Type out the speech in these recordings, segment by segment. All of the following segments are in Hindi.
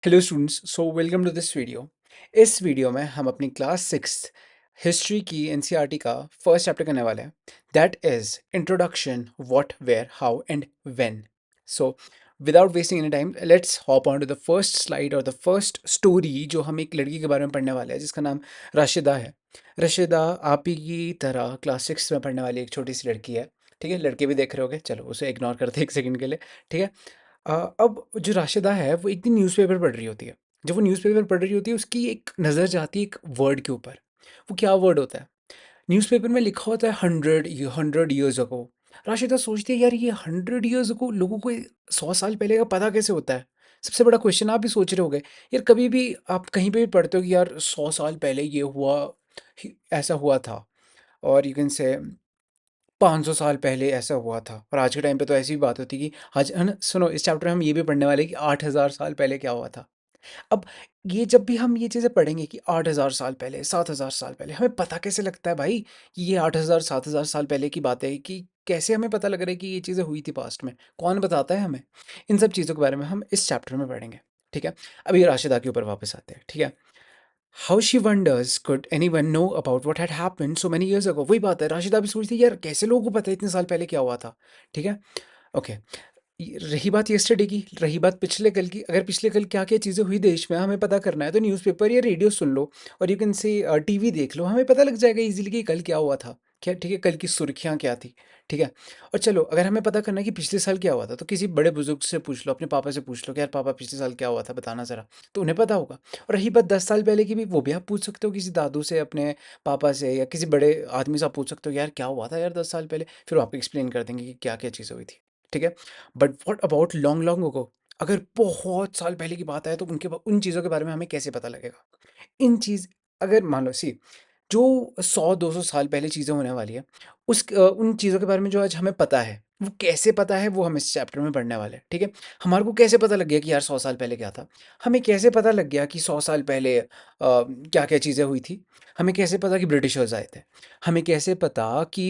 Hello students, so welcome to this video. इस वीडियो में हम अपनी क्लास सिक्स हिस्ट्री की एनसीईआरटी का फर्स्ट चैप्टर करने वाले हैं। That is introduction, what, where, how and when. So without wasting any time, let's hop on to the first slide और द फर्स्ट स्टोरी जो हम एक लड़की के बारे में पढ़ने वाले हैं जिसका नाम राशिदा है। राशिदा आप ही की तरह क्लास सिक्स में पढ़ने वाली एक छोटी सी लड़की है। ठीक है, लड़के भी देख रहे होगे, चलो उसे इग्नोर करते हैं एक सेकंड के लिए। ठीक है। अब जो राशिदा है वो एक दिन न्यूज़पेपर पढ़ रही होती है। जब वो न्यूज़पेपर पढ़ रही होती है उसकी एक नज़र जाती है एक वर्ड के ऊपर। वो क्या वर्ड होता है? न्यूज़पेपर में लिखा होता है 100 ईयर्स अगो। राशिदा सोचती है, यार ये 100 ईयर्स अगो लोगों को 100 साल पहले का पता कैसे होता है? सबसे बड़ा क्वेश्चन आप भी सोच रहे होगे। यार कभी भी आप कहीं पे भी पढ़ते हो कि यार 100 साल पहले ये हुआ, ऐसा हुआ था। और यू कैन से 500 साल पहले ऐसा हुआ था। और आज के टाइम पे तो ऐसी भी बात होती है कि आज है ना, सुनो इस चैप्टर में हम ये भी पढ़ने वाले हैं कि 8000 साल पहले क्या हुआ था। अब ये जब भी हम ये चीज़ें पढ़ेंगे कि 8000 साल पहले, 7000 साल पहले, हमें पता कैसे लगता है भाई कि ये 8000 7000 साल पहले की बात है? कि कैसे हमें पता लग रहा है कि ये चीज़ें हुई थी पास्ट में? कौन बताता है हमें? इन सब चीज़ों के बारे में हम इस चैप्टर में पढ़ेंगे। ठीक है। अभी राशिदा के ऊपर वापस आते हैं। ठीक है। How she wonders could anyone know about what had happened so many years ago. वही बात है, राशिदा भी सोचती है यार कैसे लोगों को पता है इतने साल पहले क्या हुआ था। ठीक है। ओके। रही बात यस्टरडे की, रही बात पिछले कल की। अगर पिछले कल क्या क्या चीज़ें हुई देश में हमें पता करना है तो न्यूज़पेपर या रेडियो सुन लो, और यू कैन से टीवी देख लो, हमें पता लग जाएगा इजीली कि कल क्या हुआ था। क्या ठीक है, कल की सुर्खियाँ क्या थी। ठीक है। और चलो अगर हमें पता करना है कि पिछले साल क्या हुआ था तो किसी बड़े बुजुर्ग से पूछ लो, अपने पापा से पूछ लो कि यार पापा पिछले साल क्या हुआ था बताना ज़रा। तो उन्हें पता होगा। और रही बात 10 साल पहले की भी, वो भी आप पूछ सकते हो किसी दादू से, अपने पापा से, या किसी बड़े आदमी से आप पूछ सकते हो यार क्या हुआ था यार 10 साल पहले। फिर वो आपको एक्सप्लेन कर देंगे कि क्या क्या चीज़ें हुई थी। ठीक है। But what about long long ago? अगर बहुत साल पहले की बात है तो उन चीज़ों के बारे में हमें कैसे पता लगेगा? इन चीज़ अगर मान लो सी, जो 100-200 साल पहले चीज़ें होने वाली है, उन चीज़ों के बारे में जो आज हमें पता है, वो कैसे पता है वो हम इस चैप्टर में पढ़ने वाले हैं। ठीक है। हमारे को कैसे पता लग गया कि यार 100 साल पहले क्या था? हमें कैसे पता लग गया कि 100 साल पहले क्या क्या चीज़ें हुई थी? हमें कैसे पता कि ब्रिटिशर्स आए थे? हमें कैसे पता कि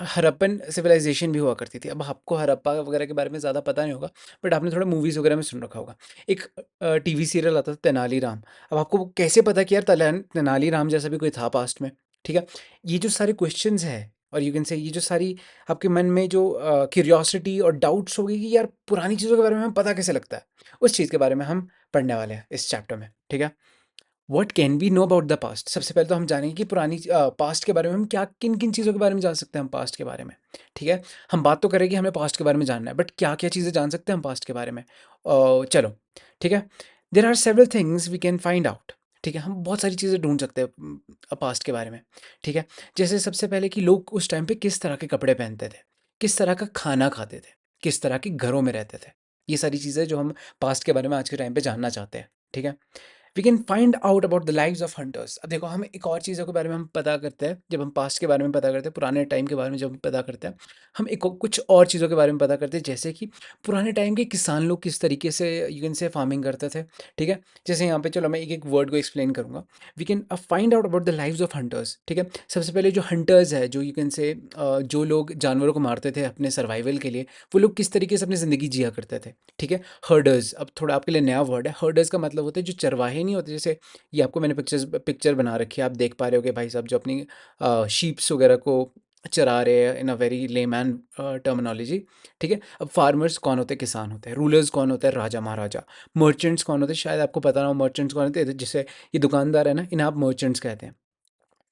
हड़प्पन सिविलाइजेशन भी हुआ करती थी? अब आपको हड़प्पा वगैरह के बारे में ज़्यादा पता नहीं होगा, बट आपने थोड़ा मूवीज़ वगैरह में सुन रखा होगा। एक टीवी सीरियल आता था तेनालीराम। अब आपको वो कैसे पता कि यार तेनालीराम जैसा भी कोई था पास्ट में? ठीक है। ये जो सारे क्वेश्चंस हैं, और यू कैन से ये जो सारी आपके मन में जो क्यूरियोसिटी और डाउट्स होगी कि यार पुरानी चीज़ों के बारे में हमें पता कैसे लगता है, उस चीज़ के बारे में हम पढ़ने वाले हैं इस चैप्टर में। ठीक है। What can we know about the past? सबसे पहले तो हम जानेंगे कि पुरानी पास्ट के बारे में हम क्या किन किन चीज़ों के बारे में जान सकते हैं हम पास्ट के बारे में। ठीक है। हम बात तो करें कि हमें पास्ट के बारे में जानना है, बट क्या क्या चीज़ें जान सकते हैं हम पास्ट के बारे में? चलो। ठीक है। There are several things we can find out. ठीक है, हम बहुत सारी चीज़ें ढूंढ सकते हैं पास्ट के बारे में। ठीक है। जैसे सबसे पहले कि लोग उस टाइम पे किस तरह के कपड़े पहनते थे, किस तरह का खाना खाते थे, किस तरह के घरों में रहते थे। ये सारी चीज़ें जो हम पास्ट के बारे में आज के टाइम पे जानना चाहते हैं। ठीक है। We can find out about the lives of hunters. अब देखो, हम एक और चीज़ों के बारे में हम पता करते हैं जब हम पास्ट के बारे में पता करते हैं, पुराने टाइम के बारे में जब हम पता करते हैं, हम एक कुछ और चीज़ों के बारे में पता करते हैं, जैसे कि पुराने टाइम के किसान लोग किस तरीके से यू कैन से फार्मिंग करते थे। ठीक है। जैसे यहाँ पे चलो मैं एक एक वर्ड को एक्सप्लेन करूँगा। We can find out about the lives of hunters. ठीक है। सबसे पहले जो हंटर्स है, जो यू कैन से जो लोग जानवरों को मारते थे अपने सर्वाइवल के लिए, वो लोग किस तरीके से अपनी ज़िंदगी जिया करते थे। ठीक है। हर्डर्स, अब थोड़ा आपके लिए नया वर्ड है। हर्डर्स का मतलब होता है जो चरवाहे नहीं होते, जैसे ये आपको मैंने पिक्चर बना रखी है, आप देख पा रहे होगे भाई साहब जो अपनी शीप्स वगैरह को चरा रहे हैं इन अ वेरी लेमैन टर्मिनोलॉजी। ठीक है। अब फार्मर्स कौन होते हैं? किसान होते हैं। रूलर्स कौन होते हैं? राजा महाराजा। मर्चेंट्स कौन होते हैं? शायद आपको पता ना हो मर्चेंट्स कौन होते हैं। जैसे ये दुकानदार है ना, इन्हें आप मर्चेंट्स कहते हैं।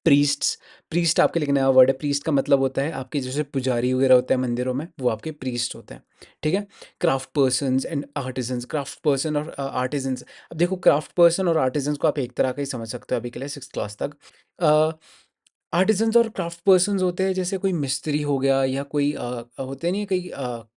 प्रीस्ट्स, प्रीस्ट आपके लिए नया वर्ड है। प्रीस्ट का मतलब होता है आपके जैसे पुजारी वगैरह होते हैं मंदिरों में, वो आपके प्रीस्ट होते हैं। ठीक है। Craft persons and artisans, craft person और आर्टिजन्स। अब देखो, क्राफ्ट पर्सन और आर्टिजन्स को आप एक तरह का ही समझ सकते हो अभी के लिए, सिक्स क्लास तक। आर्टिजन्स और क्राफ्ट पर्सन्स होते हैं जैसे कोई मिस्त्री हो गया, या कोई होते नहीं है कई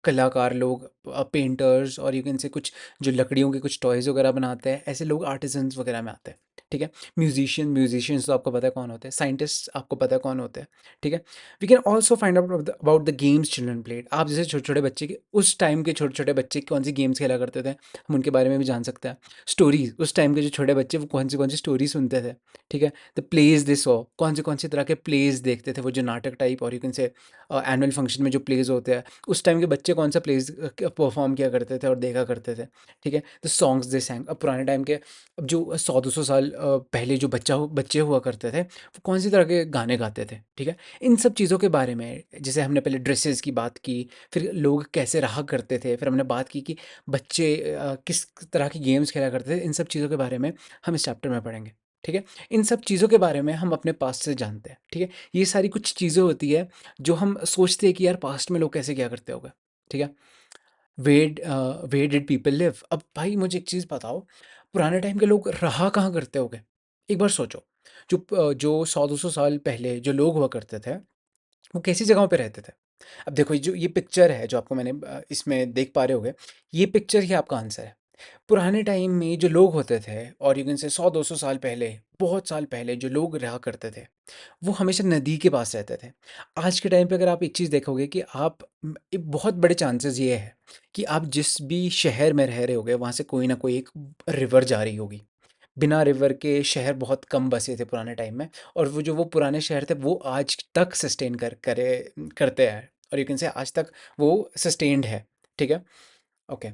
कलाकार लोग, पेंटर्स, और यू कैन से कुछ जो लकड़ियों के कुछ टॉयज़ वगैरह बनाते हैं, ऐसे लोग आर्टिजन्स वगैरह में आते हैं। ठीक है। म्यूजिशियंस तो आपको पता है कौन होते हैं। साइंटिस्ट आपको पता है कौन होते हैं। ठीक है। We can also find out about the games children played. आप जैसे छोटे छोटे बच्चे के, उस टाइम के छोटे छोटे बच्चे कौन सी गेम्स खेला करते थे, हम उनके बारे में भी जान सकते हैं। स्टोरीज, उस टाइम के जो छोटे बच्चे वो कौन सी स्टोरी सुनते थे। ठीक है। द प्लेज दे सॉ, कौन से तरह के प्लेज देखते थे वो, जो नाटक टाइप और यू कैन से एनुअल फंक्शन में जो प्लेज़ होते हैं, उस टाइम के बच्चे कौन सा प्लेज़ परफ़ॉर्म किया करते थे और देखा करते थे, ठीक है? द सॉन्ग्स दे सैंग। अब पुराने टाइम के, अब जो 100-200 साल पहले जो बच्चे हुआ करते थे, वो कौन-सी तरह के गाने गाते थे, ठीक है? इन सब चीज़ों के बारे में, जैसे हमने पहले ड्रेसेस की बात की, फिर लोग कैसे रहा करते थे, फिर हमने बात की कि बच्चे किस तरह की गेम्स खेला करते थे, इन सब चीज़ों के बारे में हम इस चैप्टर में पढ़ेंगे, ठीक है? इन सब चीज़ों के बारे में हम अपने पास्ट से जानते हैं, ठीक है? ये सारी कुछ चीज़ें होती है जो हम सोचते हैं कि यार पास्ट में लोग कैसे क्या करते होंगे, ठीक है? Where did people live? अब भाई मुझे एक चीज़ बताओ, पुराने टाइम के लोग रहा कहाँ करते होंगे? एक बार सोचो, जो 100-200 साल पहले जो लोग हुआ करते थे, वो कैसी जगहों पे रहते थे? अब देखो ये पिक्चर है जो आपको मैंने इसमें देख पा रहे होगे, ये पिक्चर ही आपका आंसर है। पुराने टाइम में जो लोग होते थे, और यू कैन से 100-200 साल पहले, बहुत साल पहले जो लोग रहा करते थे, वो हमेशा नदी के पास रहते थे। आज के टाइम पे अगर आप एक चीज़ देखोगे कि एक बहुत बड़े चांसेस ये है कि आप जिस भी शहर में रह रहे होगे, वहाँ से कोई ना कोई एक रिवर जा रही होगी। बिना रिवर के शहर बहुत कम बसे थे पुराने टाइम में, और वो पुराने शहर थे वो आज तक सस्टेन करते हैं, और यू कैन से आज तक वो सस्टेन्ड है, ठीक है? Okay.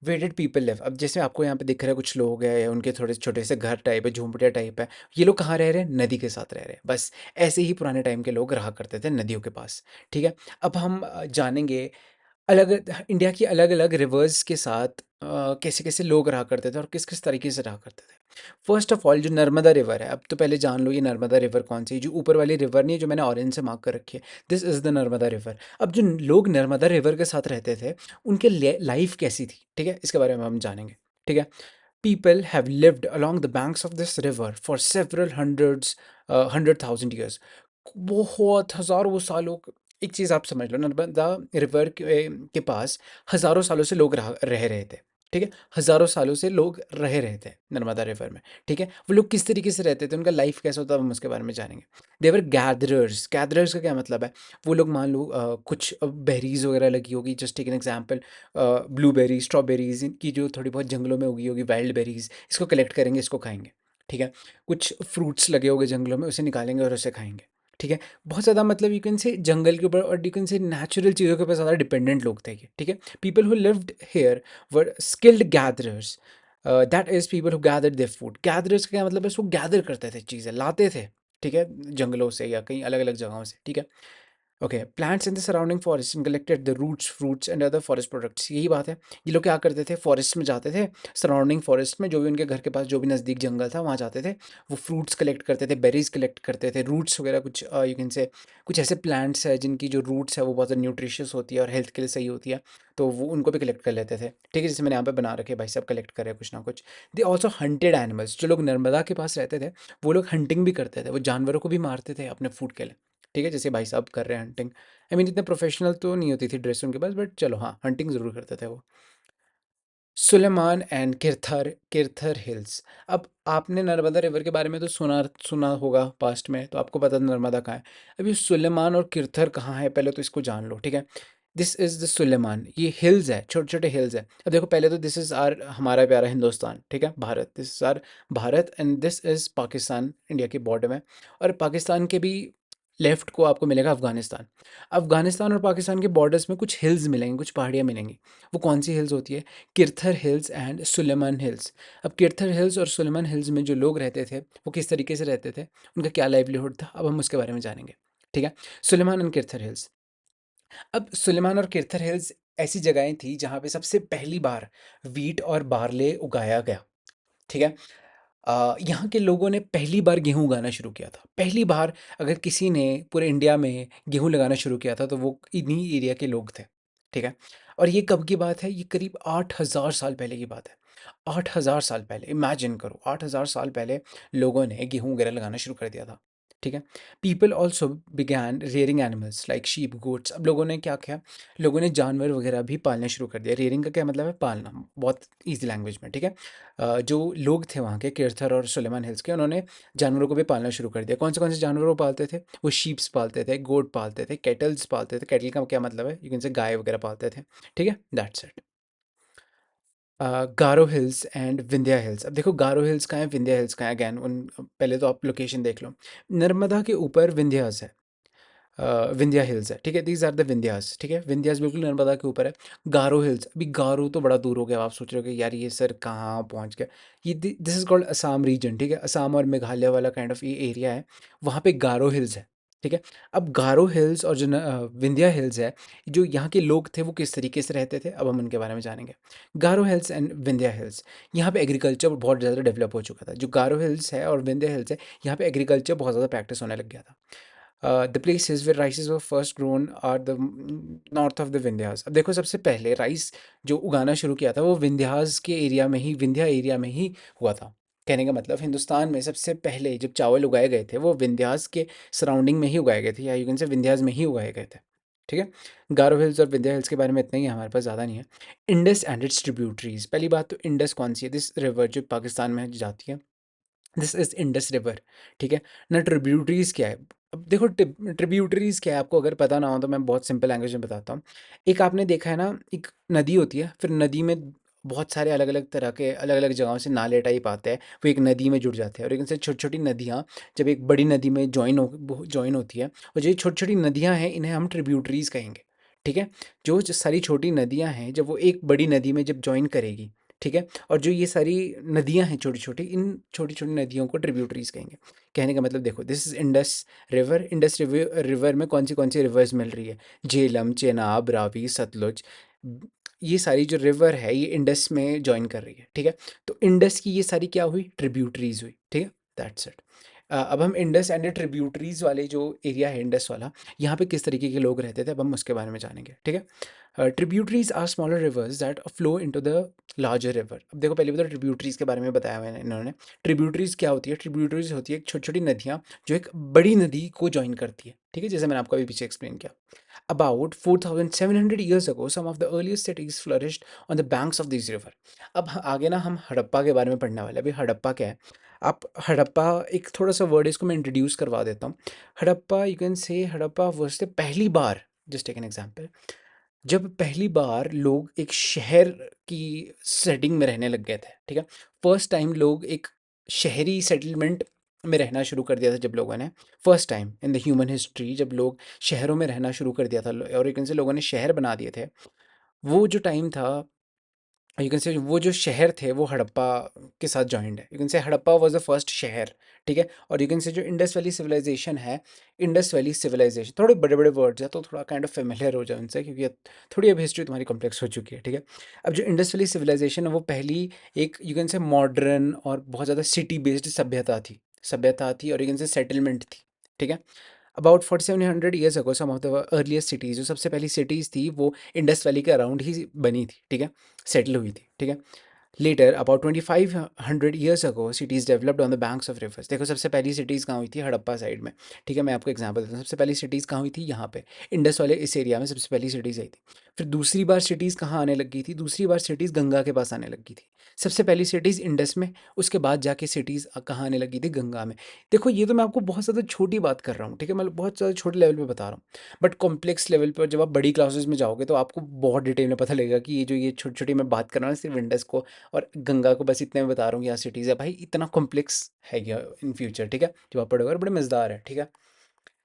Where did people live? अब जैसे आपको यहाँ पे दिख रहा है कुछ लोग हैं, उनके थोड़े छोटे से घर टाइप है, झोंपड़िया टाइप है, ये लोग कहाँ रह रहे हैं? नदी के साथ रह रहे हैं। बस ऐसे ही पुराने टाइम के लोग रहा करते थे नदियों के पास, ठीक है? अब हम जानेंगे अलग इंडिया की अलग-अलग रिवर्स के साथ कैसे-कैसे लोग रहा करते थे और किस-किस तरीके से रहा करते थे। फर्स्ट ऑफ ऑल जो नर्मदा रिवर है, अब तो पहले जान लो ये नर्मदा रिवर कौन-सी है, जो ऊपर वाली रिवर नहीं है जो मैंने ऑरेंज से मार्क कर रखी है, this is the Narmada river. अब जो लोग नर्मदा रिवर के साथ रहते थे, उनके लाइफ कैसी थी, ठीक है? इसके बारे में हम जानेंगे, ठीक है? People have lived along the banks of this river for several 100,000 years. बहुत हज़ारों सालों एक चीज़ आप समझ लो, नर्मदा रिवर के पास हज़ारों सालों से लोग रह रहे थे, ठीक है? हज़ारों सालों से लोग रह रहे थे नर्मदा रिवर में, ठीक है? वो लोग किस तरीके से रहते थे, उनका लाइफ कैसा होता है, हम उसके बारे में जानेंगे। देवर गैदरर्स। गैदरर्स का क्या मतलब है? वो लोग मान लो कुछ बेरीज़ वगैरह लगी होगी, just take an example, blueberry, strawberries की जो थोड़ी बहुत जंगलों में उगी होगी, वाइल्ड बेरीज़, इसको कलेक्ट करेंगे, इसको खाएँगे, ठीक है? कुछ फ्रूट्स लगे होंगे जंगलों में, उसे निकालेंगे और उसे खाएँगे, ठीक है? बहुत ज़्यादा मतलब यू कैन से जंगल के ऊपर और यू कैन से नेचुरल चीज़ों के ऊपर ज़्यादा डिपेंडेंट लोग थे ये, ठीक है? People who lived here were skilled gatherers, that is people who gathered their food. Gatherers का क्या मतलब है? वो गैदर करते थे चीज़ें, लाते थे, ठीक है? जंगलों से या कहीं अलग-अलग जगहों से, ठीक है? Okay, plants in the surrounding forest and collected the roots, fruits and other forest products. यही बात है, ये लोग क्या करते थे? फॉरेस्ट में जाते थे, सराउंडिंग फॉरेस्ट में जो भी उनके घर के पास जो भी नज़दीक जंगल था वहाँ जाते थे, वो फ्रूट्स कलेक्ट करते थे, बेरीज कलेक्ट करते थे, रूट्स वगैरह, कुछ यू कैन से कुछ ऐसे प्लांट्स है जिनकी जो रूट्स है वो बहुत ज़्यादा न्यूट्रिशियस होती है और हेल्थ के लिए सही होती है, तो वो उनको भी कलेक्ट कर लेते थे, ठीक है? जैसे मैंने यहाँ पे बना रखे, भाई सब कलेक्ट कर रहे हैं कुछ ना कुछ। They also hunted animals. जो लोग नर्मदा के पास रहते थे, वो लोग हंटिंग भी करते थे, वो जानवरों को भी मारते थे अपने फूड के लिए, ठीक है? जैसे भाई साहब कर रहे हैं हंटिंग। आई मीन इतने प्रोफेशनल तो नहीं होती थी ड्रेस उनके पास, बट चलो हाँ, हंटिंग ज़रूर करते थे वो। Sulaiman and Kirthar Kirthar hills. अब आपने नर्मदा रिवर के बारे में तो सुना सुना होगा पास्ट में, तो आपको पता नर्मदा कहाँ है। अब ये सुलेमान और किरथर कहाँ है, पहले तो इसको जान लो, ठीक है? दिस इज़ द सुलेमान, ये हिल्स है, छोटे छोटे हिल्स है। अब देखो, पहले तो दिस इज़ आर हमारा प्यारा हिंदुस्तान, ठीक है? Bharat, this is our Bharat, and this is Pakistan, India के बॉर्डर में। और पाकिस्तान के भी लेफ्ट को आपको मिलेगा अफगानिस्तान। अफगानिस्तान और पाकिस्तान के बॉर्डर्स में कुछ हिल्स मिलेंगी, कुछ पहाड़ियाँ मिलेंगी। वो कौन सी हिल्स होती है? Kirthar hills and Sulaiman hills. अब किरथर हिल्स और सुलेमान हिल्स में जो लोग रहते थे, वो किस तरीके से रहते थे, उनका क्या लाइवलीहुड था, अब हम उसके बारे में जानेंगे, ठीक है? Sulaiman and Kirthar hills. अब सुलेमान और किरथर हिल्स ऐसी जगहें थी जहाँ पे सबसे पहली बार वीट और बार्ले उगाया गया, ठीक है? यहाँ के लोगों ने पहली बार गेहूँ उगाना शुरू किया था। पहली बार अगर किसी ने पूरे इंडिया में गेहूँ लगाना शुरू किया था, तो वो इन्हीं एरिया के लोग थे, ठीक है? और ये कब की बात है? ये करीब 8,000 साल पहले की बात है। 8,000 साल पहले, इमेजिन करो, 8,000 साल पहले लोगों ने गेहूँ वगैरह लगाना शुरू कर दिया था, ठीक है? People also began rearing animals like sheep, goats. अब लोगों ने क्या किया? लोगों ने जानवर वगैरह भी पालना शुरू कर दिया। रेयरिंग का क्या मतलब है? पालना, बहुत ईज़ी लैंग्वेज में, ठीक है? जो लोग थे वहाँ के किरथर और सुलेमान हिल्स के, उन्होंने जानवरों को भी पालना शुरू कर दिया। कौन से जानवर वो पालते थे? वो शीप्स पालते थे, गोट पालते थे, कैटल्स पालते थे। कैटल का क्या मतलब है? यू कैन से गाय वगैरह पालते थे, ठीक है? That's it. Garo hills and Vindhya hills. अब देखो, गारो हिल्स कहाँ है, विंध्या हिल्स कहाँ है? अगैन उन पहले तो आप लोकेशन देख लो। नर्मदा के ऊपर विंध्यास है, विंध्या हिल्स है, ठीक है, दीज आर द विंध्यास, ठीक है, विंध्यास बिल्कुल नर्मदा के ऊपर है। गारो हिल्स, अभी गारो तो बड़ा दूर हो गया, आप सोच रहे हो कि यार ये सर कहाँ पहुँच गया, ये this is called Assam region, ठीक है, असम और मेघालय वाला काइंड ऑफ ये एरिया है, वहाँ पे गारो हिल्स है, ठीक है। अब गारो हिल्स और जो विंध्या हिल्स है, जो यहाँ के लोग थे वो किस तरीके से रहते थे, अब हम उनके बारे में जानेंगे। गारो हिल्स एंड विंध्या हिल्स, यहाँ पे एग्रीकल्चर बहुत ज़्यादा डेवलप हो चुका था। जो गारो हिल्स है और विंध्या हिल्स है, यहाँ पे एग्रीकल्चर बहुत ज़्यादा प्रैक्टिस होने लग गया था। The places where rices were first grown are the north of the Vindhyas. अब देखो सबसे पहले राइस जो उगाना शुरू किया था वो विंध्यास के एरिया में ही, विंध्या एरिया में ही हुआ था। कहने का मतलब हिंदुस्तान में सबसे पहले जब चावल उगाए गए थे वो विंध्यास के सराउंडिंग में ही उगाए गए थे, या यू कैन से विंध्यास में ही उगाए गए थे, ठीक है। गारो हिल्स और विंध्या हिल्स के बारे में इतना ही है, हमारे पास ज़्यादा नहीं है। इंडस एंड इट्स ट्रिब्यूटरीज, पहली बात तो इंडस कौन सी है, दिस रिवर जो पाकिस्तान में जाती है, दिस इज इंडस रिवर, ठीक है ना। ट्रिब्यूटरीज क्या है, अब देखो ट्रिब्यूटरीज क्या है, आपको अगर पता ना हो तो मैं बहुत सिंपल लैंग्वेज में बताता हूँ। एक आपने देखा है ना, एक नदी होती है, फिर नदी में बहुत सारे अलग अलग तरह के अलग अलग जगहों से नाले टाइप आते हैं, वो एक नदी में जुड़ जाते हैं, और एक से छोटी छोटी नदियाँ जब एक बड़ी नदी में ज्वाइन होती है, और जो छोटी छोटी नदियाँ हैं इन्हें हम ट्रिब्यूटरीज कहेंगे, ठीक है। जो सारी छोटी नदियाँ हैं जब वो एक बड़ी नदी में जब ज्वाइन करेगी, ठीक है, और जो ये सारी नदियाँ हैं छोटी छोटी, इन छोटी छोटी नदियों को ट्रिब्यूटरीज कहेंगे। कहने का मतलब देखो, this is Indus river, Indus river में कौन सी रिवर्स मिल रही है, झेलम, चेनाब, रावी, सतलुज, ये सारी जो रिवर है ये इंडस में ज्वाइन कर रही है, ठीक है। तो इंडस की ये सारी क्या हुई, ट्रिब्यूटरीज हुई, ठीक है, दैट्स इट। अब हम इंडस एंड ट्रिब्यूटरीज वाले जो एरिया है इंडस वाला, यहाँ पे किस तरीके के लोग रहते थे, अब हम उसके बारे में जानेंगे, ठीक है। Tributaries are smaller rivers that flow into the larger river. अब देखो पहले बताओ ट्रिब्यूटरीज के बारे में बताया मैंने इन्होंने। ट्रिब्यूटरीज क्या होती है, ट्रिब्यूटरीज होती है एक छोटी छोटी नदियाँ जो एक बड़ी नदी को ज्वाइन करती है, ठीक है, जैसे मैंने आपको अभी पीछे एक्सप्लेन किया। About 4,700 years ago, some of the earliest cities flourished on the banks of these river. अब आगे ना हम हड़प्पा के बारे में पढ़ने वाले हैं। अभी हड़प्पा क्या है, आप हड़प्पा, एक थोड़ा सा वर्ड इसको मैं इंट्रोड्यूस करवा देता हूँ। हड़प्पा, यू कैन से हड़प्पा वर्स से पहली बार, जस्ट टेक एन एग्जाम्पल, जब पहली बार लोग एक शहर की सेटिंग में रहने लग गए थे, ठीक है, फर्स्ट टाइम लोग एक शहरी सेटलमेंट में रहना शुरू कर दिया था जब लोगों ने, first time in the human history जब लोग शहरों में रहना शुरू कर दिया था, और एक से लोगों ने शहर बना दिए थे, वो जो टाइम था, यू कैन से वो जो शहर थे वो हड़प्पा के साथ जॉइंड है, यू कैन से हड़प्पा वाज द फर्स्ट शहर, ठीक है। और यू कैन से जो इंडस वैली सिविलाइजेशन है, इंडस वैली सिविलाइजेशन, थोड़े बड़े बड़े वर्ड्स हैं तो थोड़ा काइंड ऑफ फेमिलियर हो जाए उनसे, क्योंकि थोड़ी अब हिस्ट्री तुम्हारी कॉम्प्लेक्स हो चुकी है, ठीक है। अब जो इंडस वैली सिविलाइजेशन है वो पहली एक यू कैन से मॉडर्न और बहुत ज़्यादा सिटी बेस्ड सभ्यता थी और यू कैन से सेटलमेंट थी, ठीक है। About 4700 years ago some of the earliest cities, जो सबसे पहली सिटीज़ थी वो इंडस वैली के अराउंड ही बनी थी, ठीक है, सेटल हुई थी, ठीक है। Later about 2500 years ago cities developed on the banks of rivers. देखो सबसे पहली सिटीज़ कहाँ हुई थी, हड़प्पा साइड में, ठीक है। मैं आपको एग्जांपल देता हूँ, सबसे पहली सिटीज़ कहाँ हुई थी, यहाँ पे इंडस वाले इस एरिया में सबसे पहली सिटीज़ आई थी। फिर दूसरी बार सिटीज़ कहाँ आने लगी थी, दूसरी बार सिटीज़ गंगा के पास आने लगी थी। सबसे पहली सिटीज़ इंडस में, उसके बाद जाके सिटीज़ कहाँ आने लगी थी, गंगा में। देखो ये तो मैं आपको बहुत ज़्यादा छोटी बात कर रहा हूँ, ठीक है, मतलब बहुत ज़्यादा छोटे लेवल पे बता रहा हूँ, बट कॉम्प्लेक्स लेवल पर जब आप बड़ी क्लासेस में जाओगे तो आपको बहुत डिटेल में पता लगेगा कि ये छोटी छोटी मैं बात कर रहा हूँ सिर्फ इंडस को और गंगा को, बस इतने में बता रहा हूँ कि यहाँ सिटीज़ है, भाई इतना कॉम्प्लेक्स है क्या इन फ्यूचर, ठीक है, जो आप पढ़ोगे और बड़े मज़ेदार है, ठीक है।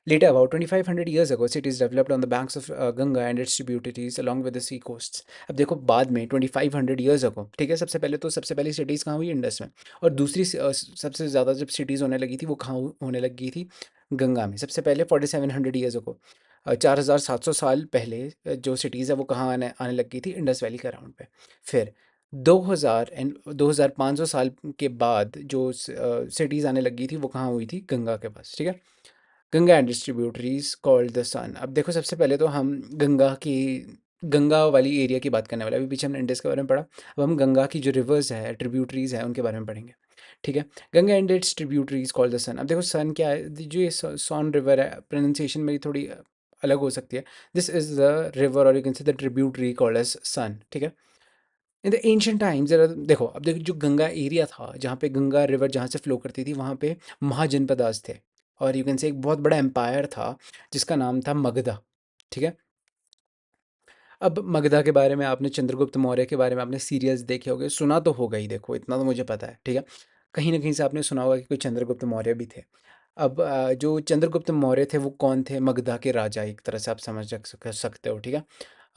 Later, about 2500 years ago, cities developed on the banks of Ganga and its tributaries along with the sea coasts. अब देखो बाद में 2500 years ago, ठीक है, सबसे पहले तो सबसे पहली सिटीज़ कहाँ हुई, इंडस में, और दूसरी सबसे ज़्यादा जब सिटीज़ होने लगी थी वो कहाँ होने लगी थी, गंगा में। सबसे पहले 4700 ईयर्स ago, 4700 साल पहले जो सिटीज़ है वो कहाँ आने आने लगी थी, इंडस वैली के अराउंड पे। फिर 2000 एंड 2500 साल के बाद जो सिटीज़ आने लगी थी वो कहाँ हुई थी, गंगा के पास, ठीक है। Ganga and distributaries called the Son. अब देखो सबसे पहले तो हम गंगा वाली एरिया की बात करने वाले, अभी पीछे हमने इंडस के बारे में पढ़ा, अब हम गंगा की जो रिवर्स है, ट्रिब्यूटरीज है, उनके बारे में पढ़ेंगे, ठीक है। Ganga and its tributaries called the Son. अब देखो सन क्या है, जो ये सॉन रिवर है, प्रोनाउंसिएशन मेरी थोड़ी अलग हो सकती है, दिस इज द रिवर और you can say the tributary called as Son, ठीक है। इन द एंशियंट टाइम्स, देखो अब देखो जो गंगा एरिया था जहाँ पे गंगा रिवर जहाँ से फ्लो करती थी वहाँ पे महाजनपदास थे, और यू कैन से एक बहुत बड़ा एम्पायर था जिसका नाम था मगधा, ठीक है। अब मगधा के बारे में आपने, चंद्रगुप्त मौर्य के बारे में आपने सीरियल्स देखे होंगे, सुना तो होगा ही, देखो इतना तो मुझे पता है, ठीक है, कहीं ना कहीं से आपने सुना होगा कि कोई चंद्रगुप्त मौर्य भी थे। अब जो चंद्रगुप्त मौर्य थे वो कौन थे? मगधा के राजा, एक तरह से आप समझ सकते हो, ठीक है?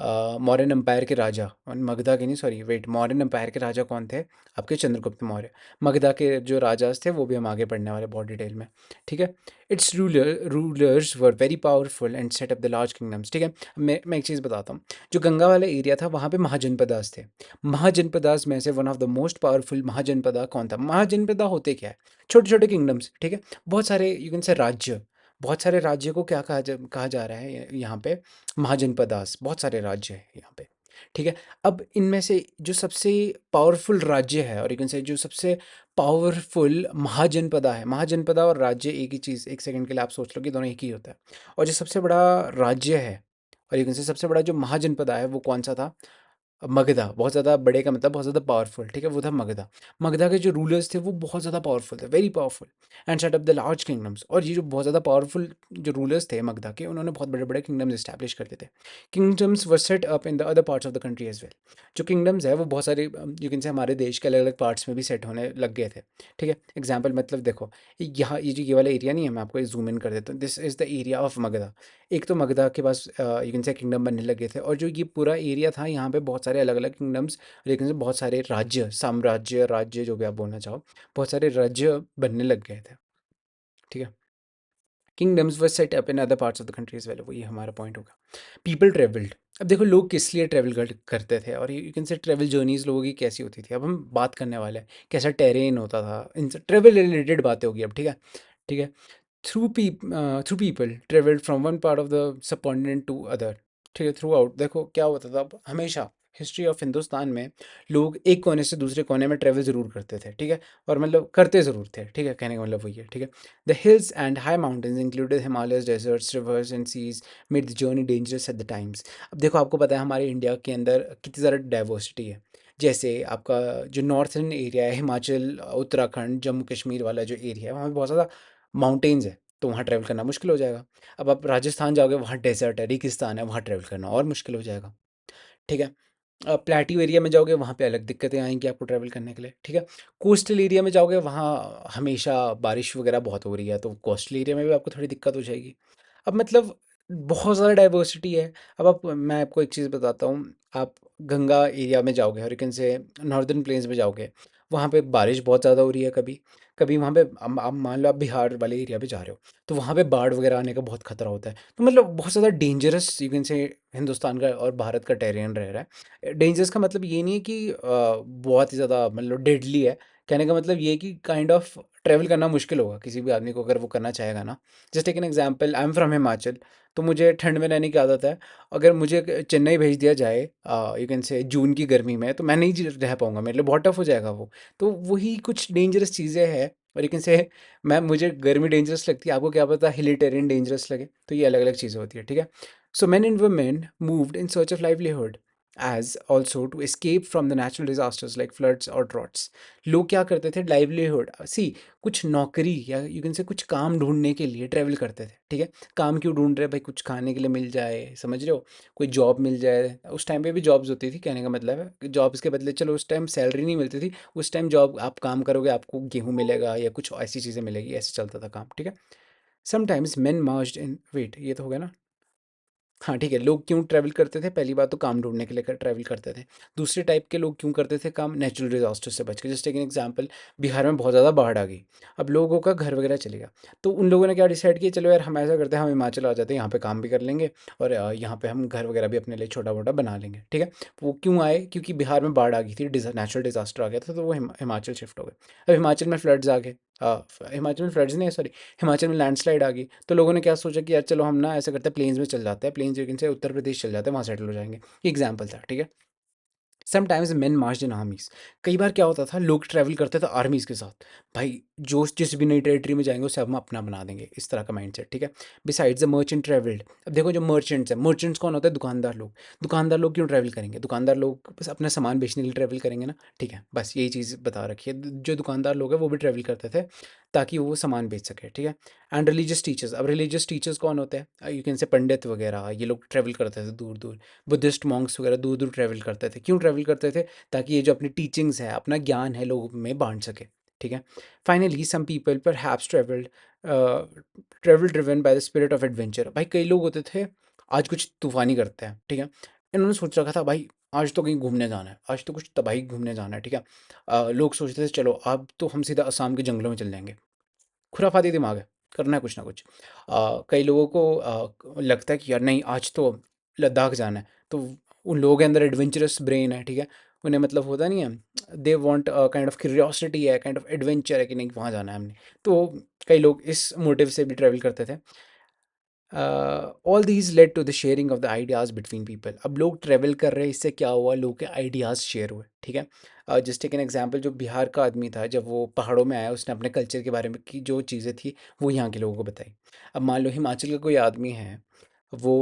मौर्यन एम्पायर के राजा, और मगधा के नहीं, सॉरी वेट, मौर्यन एम्पायर के राजा कौन थे? आपके चंद्रगुप्त मौर्य। मगधा के जो राजास थे वो भी हम आगे पढ़ने वाले बहुत डिटेल में, ठीक है? It's rulers were very powerful and set up the large kingdoms, ठीक है? मैं एक चीज़ बताता हूँ। जो गंगा वाला एरिया था वहाँ पे महाजनपदास थे। महाजनपदास में से one of the most powerful Mahajanapada कौन था? महाजनपदा होते क्या है? छोटे छोटे किंगडम्स, ठीक है? बहुत सारे यू कैन से राज्य, बहुत सारे राज्य को क्या कहा जा रहा है यहाँ पे? महाजनपदास, बहुत सारे राज्य हैं यहाँ पे, ठीक है? अब इनमें से जो सबसे पावरफुल राज्य है, और यू कैन से जो सबसे पावरफुल महाजनपदा है, महाजनपदा और राज्य एक ही चीज़, एक सेकंड के लिए आप सोच लो कि दोनों एक ही होता है। और जो सबसे बड़ा राज्य है, और यू कैन से सबसे बड़ा जो महाजनपदा है वो कौन सा था? मगधा। बहुत ज़्यादा बड़े का मतलब बहुत ज़्यादा पावरफुल, ठीक है? वो था मगधा। मगधा के जो रूलर्स थे वो बहुत ज़्यादा पावरफुल थे, very powerful, and set up the large kingdoms. और ये जो बहुत ज़्यादा पावरफुल जो रूलर्स थे मगधा के, उन्होंने बहुत बड़े बड़े किंगडम्स इस्टेब्लिश करते थे। Kingdoms were set up in the other parts of the country as well. जो किंगडम्स है वो बहुत सारे यू कैन से हमारे देश के अलग अलग पार्ट्स में भी सेट होने लग गए थे, ठीक है? एग्जाम्पल मतलब देखो, यहाँ ये जो ये वाला एरिया नहीं है, मैं आपको जूम इन कर देता हूँ। This is the area of Magadha. एक तो मगधा के पास यू कैन से किंगडम बनने लगे थे, और जो ये पूरा एरिया था यहाँ पे बहुत सारे अलग अलग किंगडम्स, लेकिन से बहुत सारे राज्य, साम्राज्य, राज्य जो भी आप बोलना चाहो, बहुत सारे राज्य बनने लग गए थे, ठीक है? Kingdoms were set up in other parts of the country as well, वो ये हमारा पॉइंट होगा। People travelled. अब देखो लोग किस लिए ट्रैवल करते थे, और you can say travel journeys लोगों की कैसी होती थी। अब हम बात करने वाले हैं कैसा टेरेन होता था, इन ट्रैवल रिलेटेड बातें होगी अब, ठीक है? ठीक है। Through people travelled from one part of the subcontinent to other, ठीक है? थ्रू आउट देखो क्या होता था, अब हमेशा हिस्ट्री ऑफ हिंदुस्तान में लोग एक कोने से दूसरे कोने में ट्रेवल ज़रूर करते थे, ठीक है? और मतलब करते ज़रूर थे, ठीक है? कहने का मतलब वही है, ठीक है? The hills and high mountains included Himalayas, deserts, rivers and seas made the journey dangerous at the times. अब देखो आपको पता है हमारे इंडिया के अंदर कितनी ज़्यादा डाइवर्सिटी है। जैसे आपका जो नॉर्थर्न एरिया है, हिमाचल, उत्तराखंड, जम्मू कश्मीर वाला जो एरिया है, वहाँ पे बहुत ज़्यादा माउंटेन्स है, तो वहाँ ट्रैवल करना मुश्किल हो जाएगा। अब आप राजस्थान जाओगे, वहाँ डेजर्ट है, रेगिस्तान है, वहाँ ट्रैवल करना और मुश्किल हो जाएगा, ठीक है? प्लेट्यू एरिया में जाओगे, वहाँ पे अलग दिक्कतें आएँगी आपको ट्रैवल करने के लिए, ठीक है? कोस्टल एरिया में जाओगे, वहाँ हमेशा बारिश वगैरह बहुत हो रही है, तो कोस्टल एरिया में भी आपको थोड़ी दिक्कत हो जाएगी। अब मतलब बहुत ज़्यादा डाइवर्सिटी है। अब आप मैं आपको एक चीज़ बताता हूँ, आप गंगा एरिया में जाओगे, हरिकेन से नॉर्दर्न प्लेन्स में जाओगे, वहाँ पे बारिश बहुत ज़्यादा हो रही है कभी, कभी वहाँ पे अब मान लो आप बिहार वाले एरिया पे जा रहे हो, तो वहाँ पे बाढ़ वगैरह आने का बहुत खतरा होता है। तो मतलब बहुत ज़्यादा डेंजरस यू कैन से हिंदुस्तान का और भारत का टेरेन रह रहा है। डेंजरस का मतलब ये नहीं है कि बहुत ही ज़्यादा मतलब डेडली है। कहने का मतलब ये है कि काइंड ऑफ ट्रैवल करना मुश्किल होगा किसी भी आदमी को, अगर वो करना चाहेगा ना। Just take an example, I am from Himachal, तो मुझे ठंड में रहने की आदत है। अगर मुझे चेन्नई भेज दिया जाए यू कैन से जून की गर्मी में, तो मैं नहीं रह पाऊँगा, मेरे लिए बहुत टफ हो जाएगा वो। तो वही कुछ डेंजरस चीज़ें हैं, और यू कैन से मैं मुझे गर्मी डेंजरस लगती है, आपको क्या पता हिली टेरेन डेंजरस लगे, तो ये अलग अलग चीज़ें होती है, ठीक है? सो men and women moved in search of livelihood as also to escape from the natural disasters like floods or droughts. लोग क्या करते थे? लाइवलीहुड सी, कुछ नौकरी या यू कैन से कुछ काम ढूंढने के लिए ट्रैवल करते थे, ठीक है? काम क्यों ढूंढ रहे हैं भाई? कुछ खाने के लिए मिल जाए, समझ रहे हो? कोई जॉब मिल जाए, उस टाइम पे भी जॉब्स होती थी, कहने का मतलब है जॉब्स के बदले, चलो उस टाइम सैलरी नहीं मिलती थी, उस टाइम जॉब आप काम करोगे आपको गेहूँ मिलेगा या कुछ ऐसी चीज़ें मिलेगी, ऐसे चलता था काम, ठीक है? Sometimes men merged in, wait ये तो हो गया ना? हाँ, ठीक है। लोग क्यों ट्रैवल करते थे? पहली बात तो काम ढूँढने के लिए ट्रैवल करते थे। दूसरे टाइप के लोग क्यों करते थे काम? नेचुरल डिज़ास्टर से बच के। Just take an example, Bihar में बहुत ज़्यादा बाढ़ आ गई। अब लोगों का घर वगैरह चले गया। तो उन लोगों ने क्या डिसाइड किया, चलो यार हम ऐसा करते हैं, हम हिमाचल आ जाते हैं, यहाँ पे काम भी कर लेंगे, और यहाँ पे हम घर वगैरह भी अपने लिए छोटा-मोटा बना लेंगे, ठीक है? वो क्यों आए? क्योंकि बिहार में बाढ़ आ गई थी, नेचुरल डिज़ास्टर आ गया था, तो वो हिमाचल शिफ्ट हो गए। अब हिमाचल में फ्लड्स आ गए, हिमाचल में फ्लड्स नहीं, सॉरी, हिमाचल में लैंडस्लाइड आ गई। तो लोगों ने क्या सोचा कि यार चलो हम ना ऐसा करते हैं, प्लेन्स में चल जाते हैं, प्लेन्स वीकेंड से उत्तर प्रदेश चल जाते हैं, वहाँ सेटल हो जाएंगे। ये एग्जाम्पल था, ठीक है? समटाइम्स मेन मार्च इन आर्मीज। कई बार क्या होता था, लोग ट्रैवल करते थे आर्मीज के साथ, भाई जो जिस भी नई टेरिटरी में जाएंगे उसे हम अपना बना देंगे, इस तरह का माइंडसेट, ठीक है? Besides the merchant travelled. अब देखो जो मर्चेंट्स हैं, मर्चेंट्स कौन होते हैं? दुकानदार लोग। दुकानदार लोग क्यों ट्रैवल करेंगे? दुकानदार लोग बस अपना सामान बेचने के लिए ट्रैवल करेंगे ना, ठीक है? बस यही चीज़ बता रखी है। जो दुकानदार लोग हैं वो भी ट्रैवल करते थे ताकि वो सामान बेच सके, ठीक है? And religious teachers. अब रिलीजियस टीचर्स कौन होते हैं? यू कैन से पंडित वगैरह, ये लोग ट्रैवल करते थे दूर दूर। बुद्धिस्ट मॉन्क्स वगैरह दूर दूर ट्रैवल करते थे। क्यों ट्रैवल करते थे? ताकि ये जो अपनी टीचिंग्स है, अपना ज्ञान है, लोगों में बांट सके। ठीक है। Finally some people perhaps travel driven by the spirit of adventure. भाई कई लोग होते थे, आज कुछ तूफानी करते हैं, ठीक है। इन्होंने सोच रखा था भाई आज तो कहीं घूमने जाना है, आज तो कुछ तबाही घूमने जाना है, ठीक है। लोग सोचते थे चलो अब तो हम सीधा असम के जंगलों में चल जाएंगे। खुराफाती दिमाग है, करना है कुछ ना कुछ। कई लोगों को लगता है कि यार नहीं आज तो लद्दाख जाना है, तो उन लोगों के अंदर एडवेंचरस ब्रेन है, ठीक है। उन्हें मतलब होता नहीं है, they want kind of curiosity है, काइंड ऑफ एडवेंचर है कि नहीं वहाँ जाना है हमने। तो कई लोग इस मोटिव से भी ट्रैवल करते थे। All these led to the sharing of the ideas between people. अब लोग ट्रैवल कर रहे हैं, इससे क्या हुआ, लोगों के आइडियाज़ शेयर हुए, ठीक है। जस्ट टेक एन एग्जांपल, जो बिहार का आदमी था जब वो पहाड़ों में आया उसने अपने कल्चर के बारे में की जो चीज़ें थी वो यहाँ के लोगों को बताई। अब मान लो हिमाचल का कोई आदमी है, वो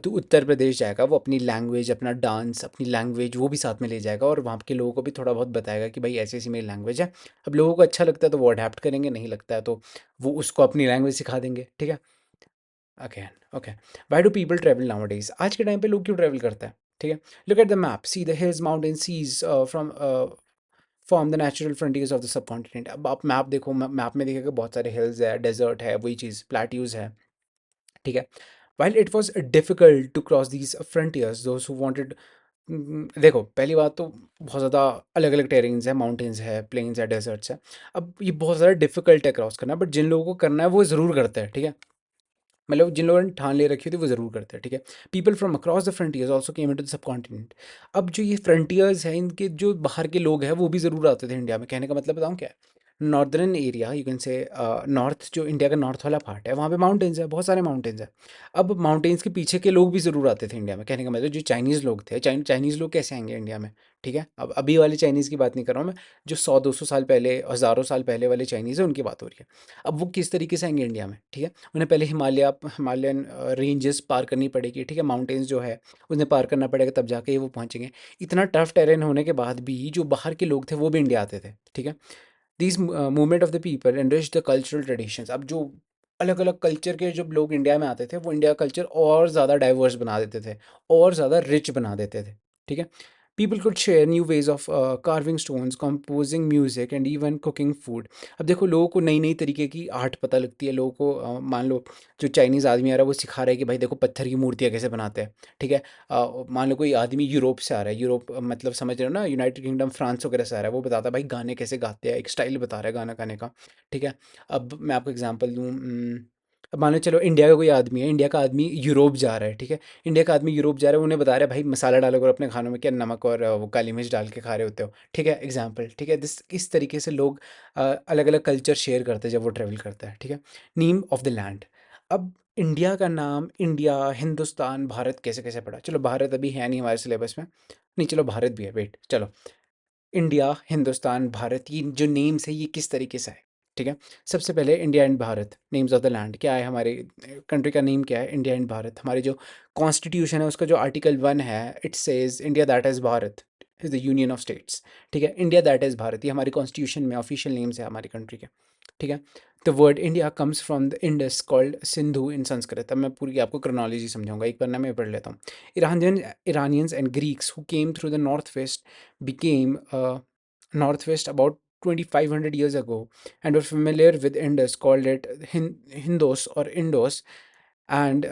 उत्तर प्रदेश जाएगा, वो अपनी लैंग्वेज, अपना डांस, अपनी लैंग्वेज वो भी साथ में ले जाएगा और वहाँ के लोगों को भी थोड़ा बहुत बताएगा कि भाई ऐसी ऐसी मेरी लैंग्वेज है। अब लोगों को अच्छा लगता है तो वो अडेप्ट करेंगे, नहीं लगता है तो वो उसको अपनी लैंग्वेज सिखा देंगे, ठीक है। Okay, okay. Why do people travel nowadays? आज के टाइम पे लोग क्यों ट्रैवल करते हैं, ठीक है। Look at the map, see the hills, mountain, seas from form the natural frontiers of the subcontinent. अब आप मैप देखो, मैप में देखिएगा बहुत सारे हिल्स है, डेजर्ट है, वही चीज़ प्लेट्यूज है, ठीक है। While it was difficult to cross these frontiers, those who wanted, देखो पहली बात तो बहुत ज़्यादा अलग अलग टेरेन्स है, माउंटेन्स है, प्लेन्स है, डेजर्ट्स है। अब ये बहुत ज़्यादा डिफिकल्ट है क्रॉस करना, बट जिन लोगों को करना है वो ज़रूर करते हैं, ठीक है। मतलब जिन लोगों ने ठान ले रखी होती है वो ज़रूर करते हैं, ठीक है। People from across the frontiers also came into the subcontinent. अब जो ये फ्रंटियर्स हैं, इनके जो बाहर के लोग हैं वो भी ज़रूर आते थे इंडिया में। कहने का मतलब बताऊँ क्या है, नॉर्दर्न एरिया, यू कैन से नॉर्थ, जो इंडिया का नॉर्थ वाला पार्ट है, वहाँ पे माउंटेन्स है, बहुत सारे माउंटेन्स हैं। अब माउंटेन्स के पीछे के लोग भी ज़रूर आते थे इंडिया में। कहने का मतलब जो चाइनीज़ लोग थे, चाइनीज़ लोग कैसे आएंगे इंडिया में, ठीक है। अब अभी वाले चाइनीज़ की बात नहीं कर रहा हूँ मैं, जो 100-200 साल पहले, हज़ारों साल पहले वाले चाइनीज़ है उनकी बात हो रही है। अब वो किस तरीके से आएंगे इंडिया में, ठीक है। उन्हें पहले हिमालयन रेंजेस पार करनी पड़ेगी, ठीक है। माउंटेन्स जो है उन्हें पार करना पड़ेगा, तब जाके ये वो पहुंचेंगे। इतना टफ टेरेन होने के बाद भी जो बाहर के लोग थे वो भी इंडिया आते थे, ठीक है। These movement of the people enrich the cultural traditions. अब जो अलग अलग कल्चर के जब लोग इंडिया में आते थे वो इंडिया कल्चर और ज़्यादा डाइवर्स बना देते थे, और ज़्यादा रिच बना देते थे, ठीक है। People could share new ways of carving stones, composing music and even cooking food. अब देखो लोगों को नई नई तरीके की आर्ट पता लगती है, लोगों को मान लो जो चाइनीज़ आदमी आ रहा है वो सिखा रहा है कि भाई देखो पत्थर की मूर्तियाँ कैसे बनाते हैं, ठीक है। मान लो कोई आदमी यूरोप से आ रहा है, यूरोप मतलब समझ रहे हो ना, यूनाइटेड किंगडम, फ्रांस वगैरह से आ रहा है, वो बताता है भाई गाने कैसे गाते हैं, एक स्टाइल बता रहा है गाना गाने का, ठीक है। अब मैं आपको एग्जांपल दूँ, अब मान लो चलो इंडिया का कोई आदमी है, इंडिया का आदमी यूरोप जा रहा है, ठीक है। इंडिया का आदमी यूरोप जा रहा है, उन्हें बता रहा है भाई मसाला डालो करो अपने खानों में, क्या नमक और वो काली मिर्च डाल के खा रहे होते हो, ठीक है, एग्जाम्पल, ठीक है। दिस इस तरीके से लोग अलग अलग कल्चर शेयर करते हैं जब वो ट्रेवल करता है, ठीक है। Name of the land. अब इंडिया का नाम इंडिया, हिंदुस्तान, भारत कैसे कैसे पड़ा, चलो भारत अभी है नहीं हमारे सिलेबस में, नहीं चलो भारत भी है, वेट चलो। इंडिया, हिंदुस्तान, भारत, ये जो नेम्स है ये किस तरीके से है, ठीक है। सबसे पहले India and Bharat, names of the land क्या है, हमारे कंट्री का नेम क्या है, इंडिया एंड भारत। हमारे जो कॉन्स्टिट्यूशन है उसका जो आर्टिकल 1 है, it says India that is Bharat is the union of states, ठीक है। इंडिया दैट इज़ भारत ये हमारी कॉन्स्टिट्यूशन में ऑफिशियल नेम्स है हमारी कंट्री के, ठीक है। The word India comes from the Indus called Sindhu in Sanskrit. अब मैं पूरी आपको क्रोनोलॉजी समझाऊंगा, एक पन्ना मैं पढ़ लेता हूँ। Iranians and Greeks who came through the northwest became northwest about 2500 years ago and were familiar with Indus, called it Hindos or Indos, and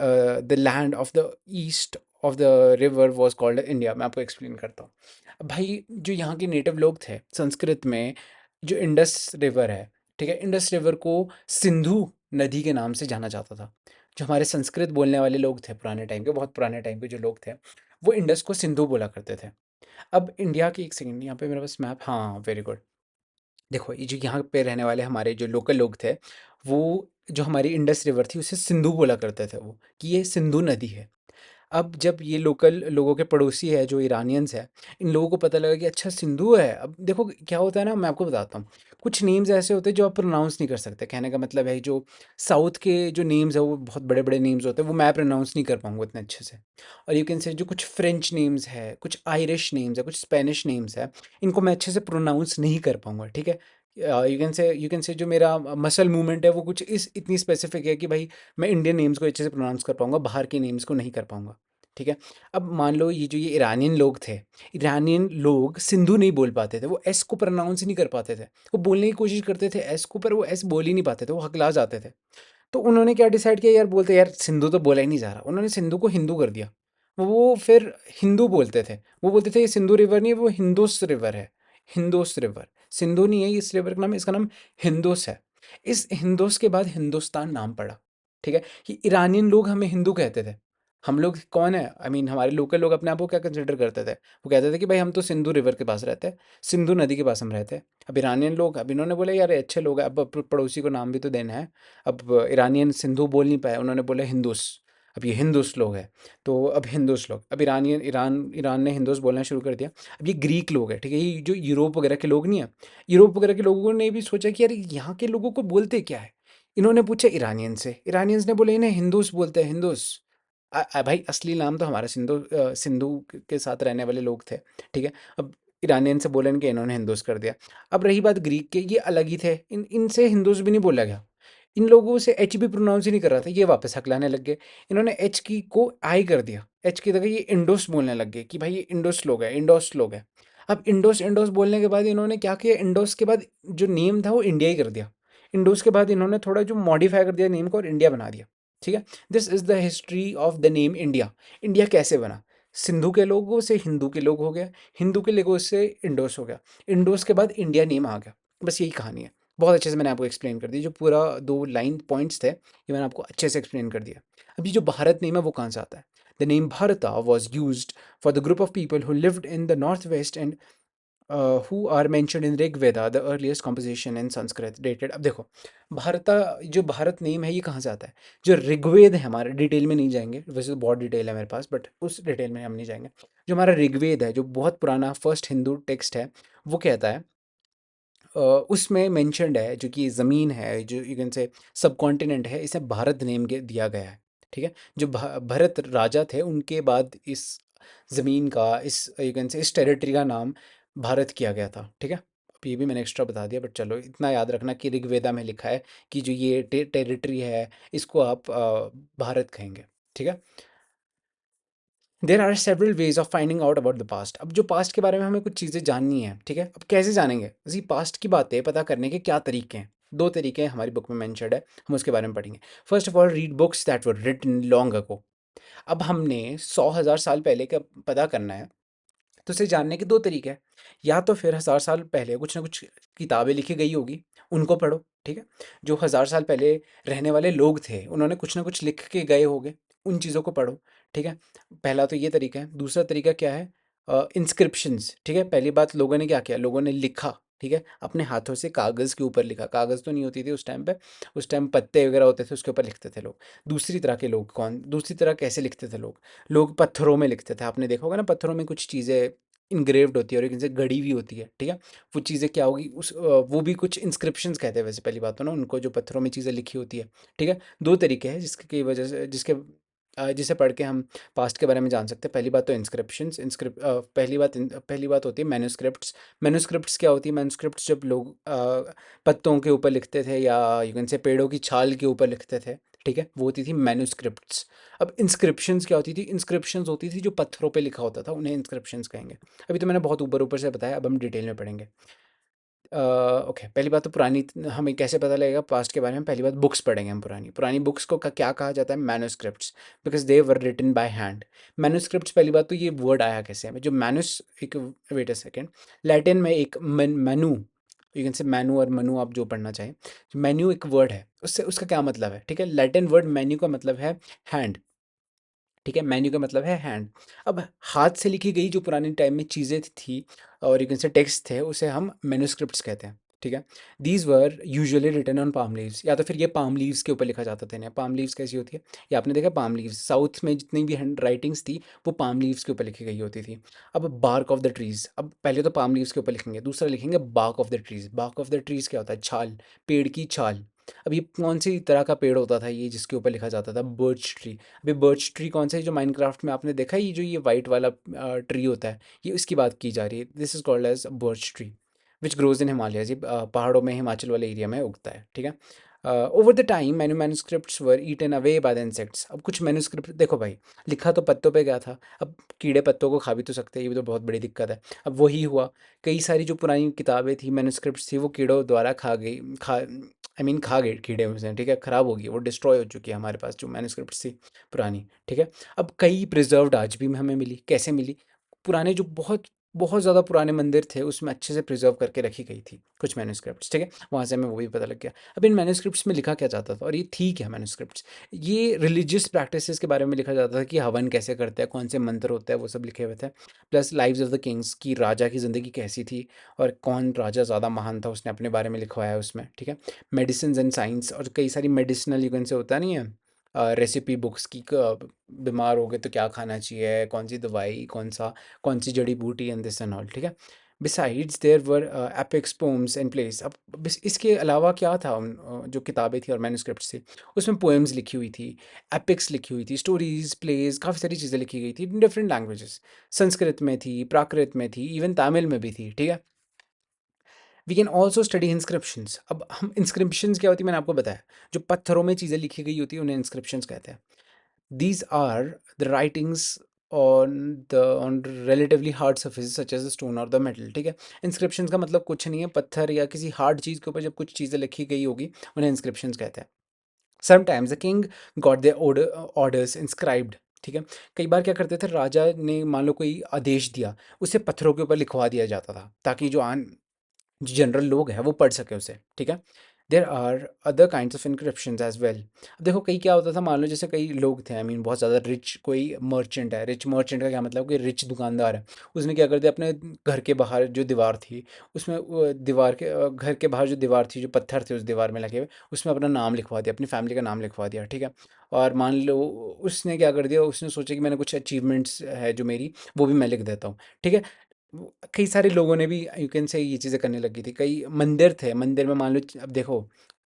the land of the east of the river was called India। मैं आपको एक्सप्लेन करता हूँ। अब भाई जो यहाँ के नेटिव लोग थे, संस्कृत में जो इंडस रिवर है, ठीक है, इंडस रिवर को सिंधु नदी के नाम से जाना जाता था। जो हमारे संस्कृत बोलने वाले लोग थे पुराने टाइम के, बहुत पुराने टाइम के जो लोग थे, वो इंडस को सिंधु बोला करते थे। अब इंडिया की, एक सेकंड, यहाँ पे मेरे पास मैप, हाँ वेरी गुड। देखो ये जो यहाँ पे रहने वाले हमारे जो लोकल लोग थे, वो जो हमारी इंडस रिवर थी उसे सिंधु बोला करते थे वो, कि ये सिंधु नदी है। अब जब ये लोकल लोगों के पड़ोसी है जो ईरानियंस है, इन लोगों को पता लगा कि अच्छा सिंधु है। अब देखो क्या होता है ना, मैं आपको बताता हूँ। कुछ नेम्स ऐसे होते हैं जो आप प्रोनाउंस नहीं कर सकते, कहने का मतलब है जो साउथ के जो नेम्स है वो बहुत बड़े बड़े नेम्स होते हैं, वो मैं प्रोनाउंस नहीं कर पाऊंगा इतने अच्छे से। और यू कैन से जो कुछ फ्रेंच नेम्स है, कुछ आयरिश नेम्स है, कुछ स्पेनिश नेम्स है, इनको मैं अच्छे से प्रोनाउंस नहीं कर पाऊंगा, ठीक है। यू कैन से जो मेरा मसल मूवमेंट है वो कुछ इस इतनी स्पेसिफिक है कि भाई मैं इंडियन नेम्स को अच्छे से प्रोनाउंस कर पाऊंगा, बाहर के नेम्स को नहीं कर पाऊंगा, ठीक है। अब मान लो ये जो ये ईरानियन लोग थे, ईरानियन लोग सिंधु नहीं बोल पाते थे, वो एस को प्रोनाउंस ही नहीं कर पाते थे। वो बोलने की कोशिश करते थे एस को, पर वो एस बोल ही नहीं पाते थे, वो हकला जाते थे। तो उन्होंने क्या डिसाइड किया, यार बोलते यार सिंधु तो बोला ही नहीं जा रहा, उन्होंने सिंधु को हिंदू कर दिया। वो फिर हिंदू बोलते थे, वो बोलते थे ये सिंधु रिवर नहीं है, वो हिंदुस रिवर है। हिंदुस रिवर, सिंधु नहीं है इस रिवर का नाम, इसका नाम हिंदुस है। इस हिंदुस के बाद हिंदुस्तान नाम पड़ा। ठीक है। कि ईरानियन लोग हमें हिंदू कहते थे। हम लोग कौन है, आई मीन हमारे लोकल लोग अपने आप को क्या कंसिडर करते थे, वो कहते थे कि भाई हम तो सिंधु रिवर के पास रहते हैं, सिंधु नदी के पास हम रहते हैं। अब ईरानियन लोग, अब इन्होंने बोला यार ये अच्छे लोग हैं, अब पड़ोसी को नाम भी तो देना है। अब ईरानियन सिंधु बोल नहीं पाए, उन्होंने बोला हिंदूस। अब ये हिंदूस लोग हैं, तो अब हिंदूस लोग, अब ईरानियन ईरान ईरान ने हिंदूस बोलना शुरू कर दिया। अब ये ग्रीक लोग हैं, ठीक है, ये जो यूरोप वगैरह के लोग नहीं है, यूरोप वगैरह के लोगों ने भी सोचा कि यार यहाँ के लोगों को बोलते क्या है। इन्होंने पूछा ईरानियन से, ईरानियंस ने बोले इन्हें हिंदूस बोलते हैं, हिंदूस। भाई असली नाम तो हमारा सिंधु के साथ रहने वाले लोग थे। ठीक है। अब ईरानियन से बोले कि इन्होंने हिंदूस कर दिया। अब रही बात ग्रीक के, ये अलग ही थे, इनसे हिंदूस भी नहीं बोला गया। इन लोगों से एच भी प्रोनाउंस ही नहीं कर रहा था, ये वापस हकलाने लग गए। इन्होंने एच की को आई कर दिया, एच की जगह ये इंडोस बोलने लग गए कि भाई ये इंडोस लोग है, इंडोस लोग है। अब इंडोस इंडोस बोलने के बाद इन्होंने क्या किया, इंडोस के बाद जो नेम था वो इंडिया ही कर दिया। इंडोस के बाद इन्होंने थोड़ा जो मॉडिफाई कर दिया नेम को, और इंडिया बना दिया। ठीक है। This is the history of the name India. India कैसे बना, सिंधु के लोगों से हिंदू के लोग हो गया, हिंदू के लोगों से इंडोस हो गया, इंडोस के बाद इंडिया नेम आ गया। बस यही कहानी है। बहुत अच्छे से मैंने आपको एक्सप्लेन कर दी, जो पूरा 2 लाइन पॉइंट्स थे ये मैंने आपको अच्छे से एक्सप्लेन कर दिया। अभी जो भारत नेम है वो कहाँ से आता है। The name Bharata was use for the group of people who lived in the north west and who are mentioned in Rig Veda, the earliest composition in Sanskrit dated. अब देखो, भारता, जो भारत नेम है ये कहाँ से आता है, जो ऋग्वेद है, हमारे डिटेल में नहीं जाएंगे, वैसे तो बहुत डिटेल है मेरे पास, बट उस डिटेल में हम नहीं जाएंगे। जो हमारा ऋग्वेद है, जो बहुत पुराना फर्स्ट हिंदू टेक्स्ट है, वो कहता है, उसमें मेंशन्ड है, जो कि ज़मीन है, जो यू कैन से सब कॉन्टिनेंट है, इसे भारत नेम के दिया गया है। ठीक है। जो भरत राजा थे उनके बाद इस ज़मीन का, इस यू कैन से इस टेरिटरी का नाम भारत किया गया था। ठीक है। अब ये भी मैंने एक्स्ट्रा बता दिया, बट चलो इतना याद रखना कि ऋग्वेदा में लिखा है कि जो ये टेरिटरी है इसको आप भारत कहेंगे। ठीक है। There are several ways of finding out about the past. अब जो पास्ट के बारे में हमें कुछ चीज़ें जाननी है, ठीक है, अब कैसे जानेंगे, जी पास्ट की बातें पता करने के क्या तरीके हैं। 2 तरीके हैं, हमारी बुक में मेंशन्ड है, हम उसके बारे में पढ़ेंगे। First of all, read books that were written long ago. अब हमने 100,000 साल पहले का पता करना है, तो उसे जानने के 2 तरीके हैं। या तो फिर 1000 साल पहले कुछ ना कुछ किताबें लिखी गई होगी, उनको पढ़ो। ठीक है। जो 1000 साल पहले रहने वाले लोग थे, उन्होंने कुछ ना कुछ लिख के गए होंगे, उन चीज़ों को पढ़ो। ठीक है। पहला तो ये तरीका है। दूसरा तरीका क्या है, इंस्क्रिप्शंस। ठीक है। पहली बात, लोगों ने क्या किया, लोगों ने लिखा। ठीक है। अपने हाथों से कागज़ के ऊपर लिखा, कागज़ तो नहीं होती थी उस टाइम पे, उस टाइम पत्ते वगैरह होते थे, उसके ऊपर लिखते थे लोग। दूसरी तरह के लोग कौन, दूसरी तरह कैसे लिखते थे लोग, लोग पत्थरों में लिखते थे। आपने देखा होगा ना, पत्थरों में कुछ चीज़ें इनग्रेव्ड होती है और एक इनसे गड़ी हुई होती है। ठीक है। वो चीज़ें क्या होगी, वो भी कुछ इंस्क्रिप्शंस कहते हैं वैसे, पहली बात तो ना उनको, जो पत्थरों में चीज़ें लिखी होती है। ठीक है। 2 तरीके हैं जिसके की वजह से, जिसे पढ़ के हम पास्ट के बारे में जान सकते हैं। पहली बात तो इंस्क्रिप्शंस, पहली बात होती है मैन्युस्क्रिप्ट्स। मैन्युस्क्रिप्ट्स क्या होती है, मैन्युस्क्रिप्ट्स जब लोग पत्तों के ऊपर लिखते थे, या यू कैन से पेड़ों की छाल के ऊपर लिखते थे। ठीक है। वो होती थी मैन्युस्क्रिप्ट्स। अब इंस्क्रिप्शंस क्या होती थी, इंस्क्रिप्शंस होती थी जो पत्थरों पे लिखा होता था, उन्हें इंस्क्रिप्शंस कहेंगे। अभी तो मैंने बहुत ऊपर ऊपर से बताया, अब हम डिटेल में पढ़ेंगे। ओके, पहली बात तो पुरानी, हमें कैसे पता लगेगा पास्ट के बारे में, पहली बात बुक्स पढ़ेंगे हम, पुरानी पुरानी बुक्स को क्या कहा जाता है, manuscripts, because they were written by hand. Manuscripts, पहली बात तो ये वर्ड आया कैसे है, जो मैनुस, एक, वेट अ सेकेंड, लैटिन में एक मैनू, यू कैन से मैनू और मनु, आप जो पढ़ना चाहें। मैन्यू एक वर्ड है, उससे उसका क्या मतलब है, ठीक है, लैटिन वर्ड मैन्यू का मतलब है हैंड। ठीक है। मेन्यू का मतलब है हैंड। अब हाथ से लिखी गई जो पुराने टाइम में चीज़ें थी, और यू कैन से टेक्स्ट थे, उसे हम मैन्युस्क्रिप्ट्स कहते हैं। ठीक है। These were usually written on palm leaves, या तो फिर ये पाम लीव्स के ऊपर लिखा जाता था इन्हें। पाम लीव्स कैसी होती है, ये आपने देखा, पाम लीव्स, साउथ में जितनी भी हैंड राइटिंग्स थी वो पाम लीव्स के ऊपर लिखी गई होती थी। अब बार्क ऑफ द ट्रीज, अब पहले तो पाम लीव्स के ऊपर लिखेंगे, दूसरा लिखेंगे bark of the trees. Bark of the trees क्या होता है, छाल, पेड़ की छाल। अब ये कौन सी तरह का पेड़ होता था ये जिसके ऊपर लिखा जाता था, बर्च ट्री। अभी बर्च ट्री कौन सा है, जो माइनक्राफ्ट में आपने देखा है, ये जो ये वाइट वाला ट्री होता है, ये इसकी बात की जा रही है। This is called as birch tree, which grows in Himalaya, जी पहाड़ों में, हिमाचल वाले एरिया में उगता है। ठीक है। Over the time many manuscripts were eaten away by the insects. अब कुछ मैन्युस्क्रिप्ट देखो भाई, लिखा तो पत्तों पे गया था, अब कीड़े पत्तों को खा भी तो सकते हैं, ये भी तो बहुत बड़ी दिक्कत है। अब वही हुआ, कई सारी जो पुरानी किताबें थी, मैन्युस्क्रिप्ट्स थी, वो कीड़ों द्वारा खा गई, खा आई मीन खा गए कीड़े उसे, ठीक है, ख़राब हो गई, वो डिस्ट्रॉय हो चुकी है हमारे पास जो मैन्युस्क्रिप्ट्स थी पुरानी, ठीक है। अब कई प्रिजर्व्ड आज भी हमें मिली, कैसे मिली? पुराने जो बहुत बहुत ज़्यादा पुराने मंदिर थे, उसमें अच्छे से प्रिजर्व करके रखी गई थी कुछ मैन्युस्क्रिप्ट्स, ठीक है, वहाँ से हमें वो भी पता लग गया। अब इन मैन्युस्क्रिप्ट्स में लिखा क्या जाता था, और ये थी क्या मैन्युस्क्रिप्ट्स? ये रिलीजियस प्रैक्टिसेस के बारे में लिखा जाता था कि हवन कैसे करते हैं, कौन से मंत्र होते हैं, वो सब लिखे हुए थे। Plus lives of the Kings, की राजा की ज़िंदगी कैसी थी और कौन राजा ज़्यादा महान था, उसने अपने बारे में लिखवाया है उसमें, ठीक है। मेडिसिन एंड साइंस, और कई सारी मेडिसिनल यूकेन से होता नहीं है, रेसिपी बुक्स की, बीमार हो गए तो क्या खाना चाहिए, कौन सी दवाई, कौन सी जड़ी बूटी, एंड दिस एंड ऑल, ठीक है। Besides there were epics poems in place. अब इसके अलावा क्या था, जो किताबें थी और मैन्युस्क्रिप्ट्स थी, उसमें पोएम्स लिखी हुई थी, एपिक्स लिखी हुई थी, स्टोरीज, प्लेज, काफ़ी सारी चीज़ें लिखी गई थी इन डिफरेंट लैंग्वेजेस। संस्कृत में थी, प्राकृत में थी, इवन तमिल में भी थी, ठीक है। We can also study inscriptions. अब हम इंस्क्रिप्शंस क्या होती है, मैंने आपको बताया, जो पत्थरों में चीज़ें लिखी गई होती है उन्हें इंस्क्रिप्शंस कहते हैं। These are the writings on relatively hard surfaces such as the stone or the metal, ठीक है। इंस्क्रिप्शंस का मतलब कुछ नहीं है, पत्थर या किसी हार्ड चीज़ के ऊपर जब कुछ चीज़ें लिखी गई होगी, उन्हें इंस्क्रिप्शंस कहते हैं। Sometimes the king got there orders inscribed, ठीक है। कई बार क्या करते थे, राजा ने मान लो कोई आदेश दिया, उसे पत्थरों के ऊपर लिखवा दिया जाता था, ताकि जो जनरल लोग हैं वो पढ़ सके उसे, ठीक है। There are other kinds of inscription as well. अब देखो कई क्या होता था, मान लो जैसे कई लोग थे, आई मीन बहुत ज़्यादा रिच कोई मर्चेंट है, रिच मर्चेंट का क्या मतलब, कोई रिच दुकानदार है, उसने क्या कर दिया, अपने घर के बाहर जो दीवार थी, उसमें दीवार के घर के बाहर जो दीवार थी, जो पत्थर थे उस दीवार में लगे हुए, उसमें अपना नाम लिखवा दिया, अपनी फैमिली का नाम लिखवा दिया, ठीक है। और मान लो उसने क्या कर दिया, उसने सोचा कि मैंने कुछ अचीवमेंट्स है जो मेरी, वो भी मैं लिख देता हूँ, ठीक है। कई सारे लोगों ने भी यू कैन से ये चीज़ें करने लगी थी। कई मंदिर थे, मंदिर में मान लो, अब देखो,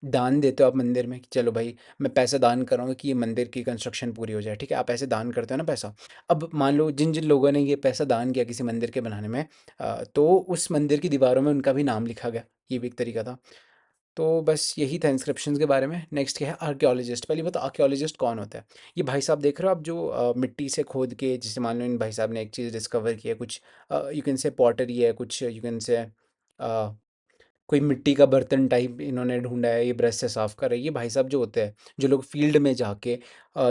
दान देते हो आप मंदिर में कि चलो भाई मैं पैसा दान कर रहा हूँ कि ये मंदिर की कंस्ट्रक्शन पूरी हो जाए, ठीक है, आप ऐसे दान करते हो ना पैसा। अब मान लो जिन जिन लोगों ने ये पैसा दान किया किसी मंदिर के बनाने में, तो उस मंदिर की दीवारों में उनका भी नाम लिखा गया, ये भी एक तरीका था। तो बस यही था इंस्क्रिप्शंस के बारे में। नेक्स्ट क्या है, आर्कियोलॉजिस्ट। पहले बता आर्कियोलॉजिस्ट कौन होता है। ये भाई साहब देख रहे हो आप, जो मिट्टी से खोद के, जैसे मान लो इन भाई साहब ने एक चीज़ डिस्कवर की है, कुछ यू कैन से पॉटरी है, कुछ यू कैन से कोई मिट्टी का बर्तन टाइप इन्होंने ढूंढा है, ये ब्रश से साफ कर रहे हैं। ये भाई साहब जो होते हैं, जो लोग फील्ड में जाके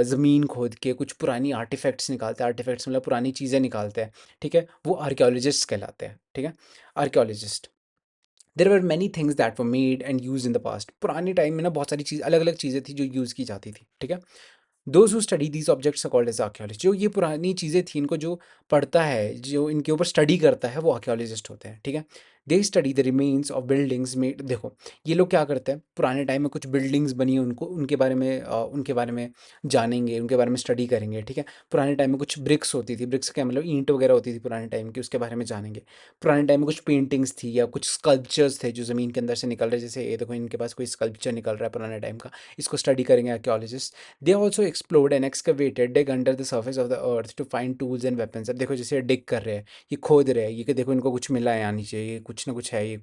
ज़मीन खोद के कुछ पुरानी आर्टिफैक्ट्स निकालते हैं, आर्टिफैक्ट्स मतलब पुरानी चीज़ें निकालते हैं, ठीक है, वो आर्कियोलॉजिस्ट कहलाते हैं, ठीक है। Archaeologist. There were many things that were made and use in the past. पुराने टाइम में ना बहुत सारी चीज़, अलग अलग चीज़ें थी जो यूज़ की जाती थी, ठीक है। Those who study these objects are called as archaeologist. जो ये पुरानी चीज़ें थी, इनको जो पढ़ता है, जो इनके ऊपर स्टडी करता है, वो आर्कियोलॉजिस्ट होते हैं, ठीक है। They study the remains of buildings made. देखो ये लोग क्या करते हैं, पुराने टाइम में कुछ बिल्डिंग्स बनी है, उनको उनके बारे में जानेंगे, उनके बारे में स्टडी करेंगे, ठीक है। पुराने टाइम में कुछ ब्रिक्स होती थी, ब्रिक्स क्या मतलब, ईंट वगैरह होती थी पुराने टाइम की, उसके बारे में जानेंगे। पुराने टाइम में कुछ पेंटिंग्स थी या कुछ स्कल्पचर्स थे जो ज़मीन के अंदर से निकल रहे, जैसे ये देखो इनके पास कोई स्कल्पचर निकल रहा है पुराने टाइम का, इसको स्टडी करेंगे archaeologist. They also explored and excavated dig under the surface of the earth to find tools and weapons. अब देखो जैसे डिग कर रहे हैं, ये खोद रहे हैं, ये कि देखो इनको कुछ मिला है यहाँ नीचे, ये कुछ ना कुछ है, ये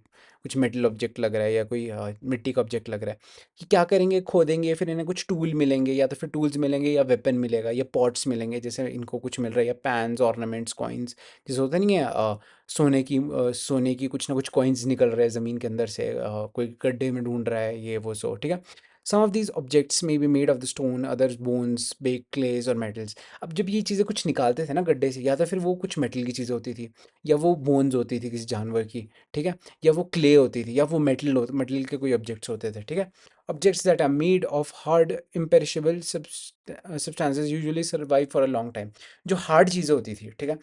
कुछ मेटल ऑब्जेक्ट लग रहा है या कोई मिट्टी का ऑब्जेक्ट लग रहा है। कि क्या करेंगे, खोदेंगे, फिर इन्हें कुछ टूल मिलेंगे, या तो फिर टूल्स मिलेंगे या वेपन मिलेगा या पॉट्स मिलेंगे, जैसे इनको कुछ मिल रहा है, या पैन्स, ऑर्नामेंट्स, कॉइन्स, जैसे होता नहीं है सोने की कुछ ना कुछ कॉइन्स निकल रहे हैं ज़मीन के अंदर से, कोई गड्ढे में ढूंढ रहा है, ये वो सो, ठीक है। सम ऑफ दीज ऑब्जेक्ट्स में be made of the stone, others bones, bake, clays और मेटल्स। अब जब ये चीज़ें कुछ निकालते थे ना गड्ढे से, या तो फिर वो कुछ मेटल की चीज़ होती थी, या वो बोन्स होती थी किसी जानवर की, ठीक है, या वो क्ले होती थी, या वो मेटल के कोई ऑब्जेक्ट्स होते थे, ठीक है। Objects that are made of hard imperishable substances usually survive for a long time. जो हार्ड चीज़ें होती थी, ठीक है,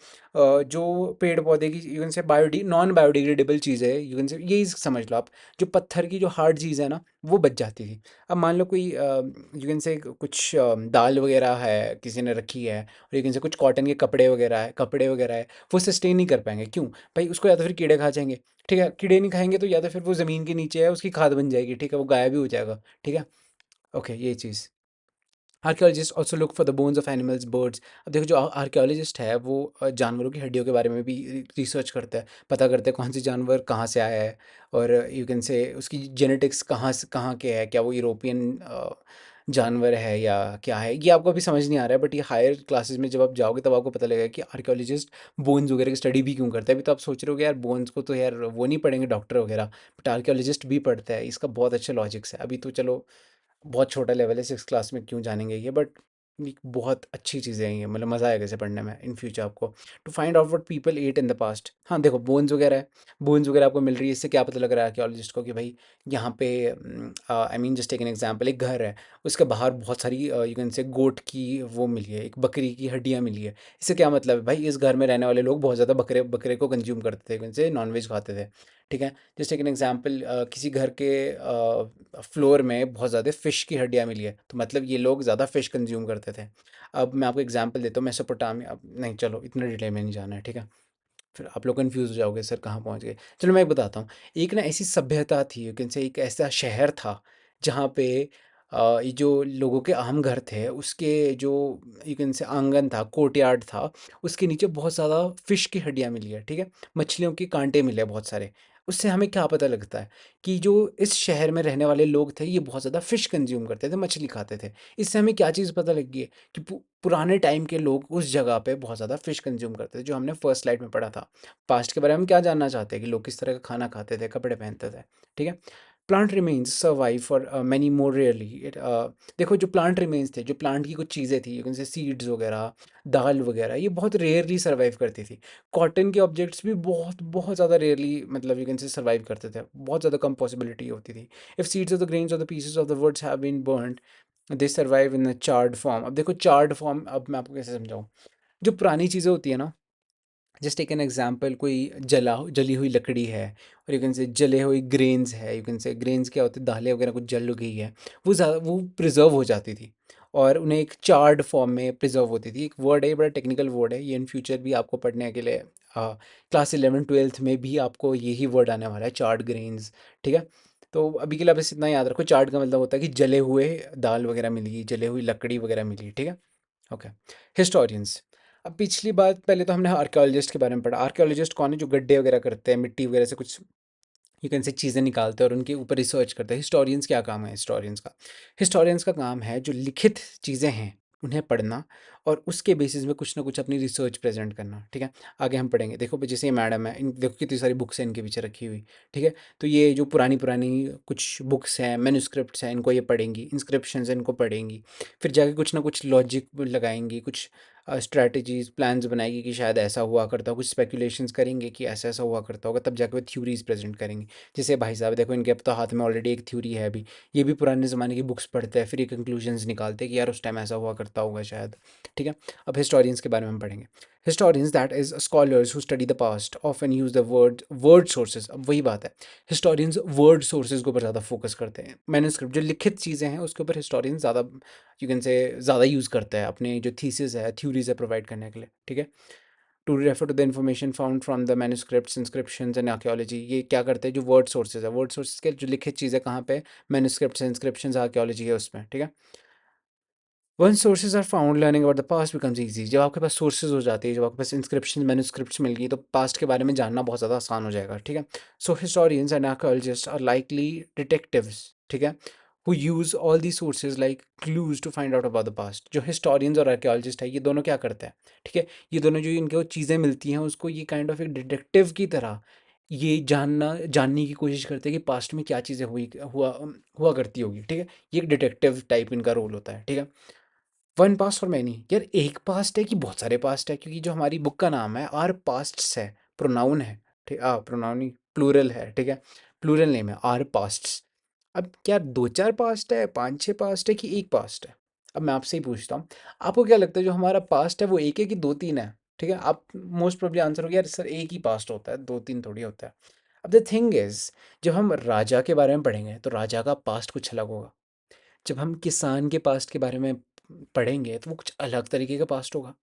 जो पेड़ पौधे की you can say non biodegradable चीज़ें, यू कैन से यही समझ लो आप, जो पत्थर की जो हार्ड चीज़ है ना, वो बच जाती थी। अब मान लो कोई यू कैन से कुछ दाल वगैरह है किसी ने रखी है, और यू कैन से कुछ कॉटन के कपड़े वगैरह है, वो सस्टेन नहीं कर पाएंगे, क्यों भाई, उसको या तो फिर कीड़े खा जाएंगे, ठीक है, कीड़े नहीं खाएंगे तो या तो फिर वो ज़मीन के नीचे है, उसकी खाद बन जाएगी, ठीक है, वो गायब भी हो जाएगा, ठीक है। ओके, ये चीज़। Archaeologist also look for the bones of animals, birds. अब देखो जो आर्कियोलॉजिस्ट है वो जानवरों की हड्डियों के बारे में भी रिसर्च करता है, पता करता है कौन सी जानवर कहाँ से आया है, और यू कैन से उसकी जेनेटिक्स कहाँ से कहाँ के है, क्या वो यूरोपियन जानवर है या क्या है। ये आपको अभी समझ नहीं आ रहा है, बट ये हायर क्लासेस में जब आप जाओगे तब आपको पता लगेगा कि आर्कियोलॉजिस्ट बोन्स वगैरह की स्टडी भी क्यों करता है। अभी तो आप सोच रहे हो कि यार बोन्स को तो यार वो नहीं पढ़ेंगे डॉक्टर वगैरह, बट आर्कियोलॉजिस्ट भी पढ़ता है। इसका बहुत अच्छा लॉजिक्स है। अभी तो चलो बहुत छोटा लेवल है, सिक्स क्लास में क्यों जानेंगे ये, बट बहुत अच्छी चीज़ें हैं ये, मतलब मज़ा आएगा इसे पढ़ने में इन फ्यूचर आपको। To find out what people ate in the past. हाँ देखो बोन्स वगैरह है, बोन्स वगैरह आपको मिल रही है, इससे क्या पता लग रहा है आर्कियोलॉजिस्ट को कि भाई यहाँ पे I mean just take an example, एक घर है, उसके बाहर बहुत सारी यू कैन से गोट की वो मिली है, एक बकरी की हड्डियाँ मिली है। इससे क्या मतलब है भाई, इस घर में रहने वाले लोग बहुत ज़्यादा बकरे बकरे को कंज्यूम करते थे, उनसे नॉन वेज खाते थे। ठीक है, जस्ट टेक एन एग्जांपल, किसी घर के फ्लोर में बहुत ज़्यादा फ़िश की हड्डियाँ मिली है, तो मतलब ये लोग ज़्यादा फ़िश कंज्यूम करते थे। अब मैं आपको एग्जांपल देता हूँ, मेसोपोटामिया, अब नहीं चलो इतना डिटेल में नहीं जाना है, ठीक है, फिर आप लोग कंफ्यूज हो जाओगे सर कहाँ पहुँच गए। चलो मैं एक बताता हूँ। एक ना ऐसी सभ्यता थी, यू कैन से एक ऐसा शहर था जहाँ पे ये जो लोगों के आम घर थे उसके जो यू कैन से आंगन था, कोर्टयार्ड था, उसके नीचे बहुत ज़्यादा फ़िश की हड्डियाँ मिली है, ठीक है, मछलियों के कांटे मिले हैं बहुत सारे। उससे हमें क्या पता लगता है कि जो इस शहर में रहने वाले लोग थे ये बहुत ज़्यादा फ़िश कंज्यूम करते थे, मछली खाते थे। इससे हमें क्या चीज़ पता लगी है कि पुराने टाइम के लोग उस जगह पे बहुत ज़्यादा फ़िश कंज्यूम करते थे, जो हमने फर्स्ट स्लाइड में पढ़ा था। पास्ट के बारे में हम क्या जानना चाहते हैं कि लोग किस तरह का खाना खाते थे, कपड़े पहनते थे, ठीक है। Plant remains survive for many more rarely it. देखो जो प्लांट रिमेन्स थे, जो प्लांट की कुछ चीज़ें थी, जैसे सीड्स वगैरह, दाल वगैरह, ये बहुत रेयरली सर्वाइव करती थी। कॉटन के ऑब्जेक्ट्स भी बहुत बहुत ज़्यादा रेयरली, मतलब यू कैन से सर्वाइव करते थे, बहुत ज़्यादा कम पॉसिबिलिटी होती थी। If seeds of the grains of the pieces of the woods have been burned, they survive in the charred form. अब देखो चार्ड फॉर्म, अब मैं आपको कैसे समझाऊँ। जो पुरानी चीज़ें होती है ना, जस्ट टेक एन एग्जाम्पल, कोई जली हुई लकड़ी है, और यू कैन से जले हुए ग्रेन्स है, यू कैन से ग्रेन्स क्या होते हैं, दालें वगैरह कुछ जल गई है, वो ज़्यादा वो प्रिजर्व हो जाती थी और उन्हें एक चार्ड फॉर्म में प्रिजर्व होती थी। एक वर्ड है, बड़ा टेक्निकल वर्ड है ये, इन फ्यूचर भी आपको पढ़ने के लिए क्लास 11 12th में भी आपको यही वर्ड आने वाला है, चार्ड ग्रेन्स, ठीक है। तो अभी के लिए बस इतना याद रखो, चार्ड का मतलब होता है कि जले हुए दाल वगैरह मिली, जले हुई लकड़ी वगैरह मिली, ठीक है। Okay, historians. अब पिछली बात, पहले तो हमने आर्कियोलॉजिस्ट के बारे में पढ़ा। आर्कियोलॉजिस्ट कौन है, जो गड्ढे वगैरह करते हैं, मिट्टी वगैरह से कुछ यू कैन से चीज़ें निकालते हैं और उनके ऊपर रिसर्च करते हैं। हिस्टोरियंस क्या काम है हिस्टोरियंस का? हिस्टोरियंस का काम है जो लिखित चीज़ें हैं उन्हें पढ़ना और उसके बेसिस में कुछ ना कुछ अपनी रिसर्च प्रेजेंट करना, ठीक है। आगे हम पढ़ेंगे, देखो जैसे ये मैडम है, इन देखो कितनी सारी बुक्स हैं इनके पीछे रखी हुई, ठीक है। तो ये जो पुरानी पुरानी कुछ बुक्स हैं, मैन्युस्क्रिप्ट्स हैं, इनको ये पढ़ेंगी, इंस्क्रिप्शंस इनको पढ़ेंगी, फिर जाके कुछ ना कुछ लॉजिक लगाएंगी, कुछ स्ट्रैटेजीज प्लान्स बनाएगी कि शायद ऐसा हुआ करता हो, कुछ स्पेकुलेशंस करेंगे कि ऐसा ऐसा हुआ करता होगा, तब जाके वो थ्योरीज प्रेजेंट करेंगे। जैसे भाई साहब देखो, इनके अब तो हाथ में ऑलरेडी एक थ्योरी है अभी, ये भी पुराने ज़माने की बुक्स पढ़ते हैं, फिर ये कंक्लूजन्स निकालते हैं कि यार उस टाइम ऐसा हुआ करता होगा शायद, ठीक है। अब हिस्टोरियंस के बारे में हम पढ़ेंगे। Historians that is scholars who study the past often use the word sources. अब वही बात है, हिस्टोरियंस वर्ड सोर्सेज के ऊपर ज़्यादा फोकस करते हैं। मैन्युस्क्रिप्ट जो लिखित चीज़ें हैं उसके ऊपर हिस्टोरियंस ज़्यादा यू कैन से ज़्यादा यूज़ करता है अपने जो थीसिस है, थ्योरीज है, प्रोवाइड करने के लिए, ठीक है। To refer to the information found from the manuscripts, inscriptions and archaeology. ये क्या करते हैं, जो वर्ड सोर्सेज है, वर्ड सोर्सेज के जो लिखित चीज़ें कहाँ पे, मैन्युस्क्रिप्ट्स, इंस्क्रिप्शंस, आर्कियोलॉजी है उसमें, ठीक है। One sources are found, learning about the past becomes easy. जब आपके पास सोर्सेज हो जाती है, जब आपके पास इंस्क्रिप्शन मैन्युस्क्रिप्ट्स मिल गई, तो पास्ट के बारे में जानना बहुत ज़्यादा आसान हो जाएगा, ठीक है। So historians and archaeologist are likely detectives, ठीक है, who use all these sources like clues to find out about the past। जो हिस्टोरियंस और आर्कियोलॉजिस्ट है, ये दोनों क्या करते हैं, ठीक है, ये दोनों जो इनके वो चीज़ें मिलती हैं उसको ये काइंड ऑफ एक डिटेक्टिव की तरह ये जानने की कोशिश करते हैं कि पास्ट में क्या चीज़ें हुआ करती होगी, ठीक है। ये एक डिटेक्टिव टाइप इनका रोल होता है, ठीक है। वन पास्ट और मैनी, यार एक पास्ट है कि बहुत सारे पास्ट है, क्योंकि जो हमारी बुक का नाम है आर पास्ट्स है, प्रोनाउन है, ठीक, प्रोनाउन ही प्लूरल है, ठीक है, प्लूरल नेम है आर पास्ट्स। अब क्या दो चार पास्ट है, पांच छह पास्ट है कि एक पास्ट है? अब मैं आपसे ही पूछता हूँ, आपको क्या लगता है जो हमारा पास्ट है वो एक है कि दो तीन है? ठीक है, आप मोस्ट प्रोबेबली आंसर हो गया यार सर एक ही पास्ट होता है, दो तीन थोड़ी होता है। अब द थिंग इज, जब हम राजा के बारे में पढ़ेंगे तो राजा का पास्ट कुछ अलग होगा। जब हम किसान के पास्ट के बारे में पढ़ेंगे तो वो कुछ अलग तरीके का पास्ट होगा।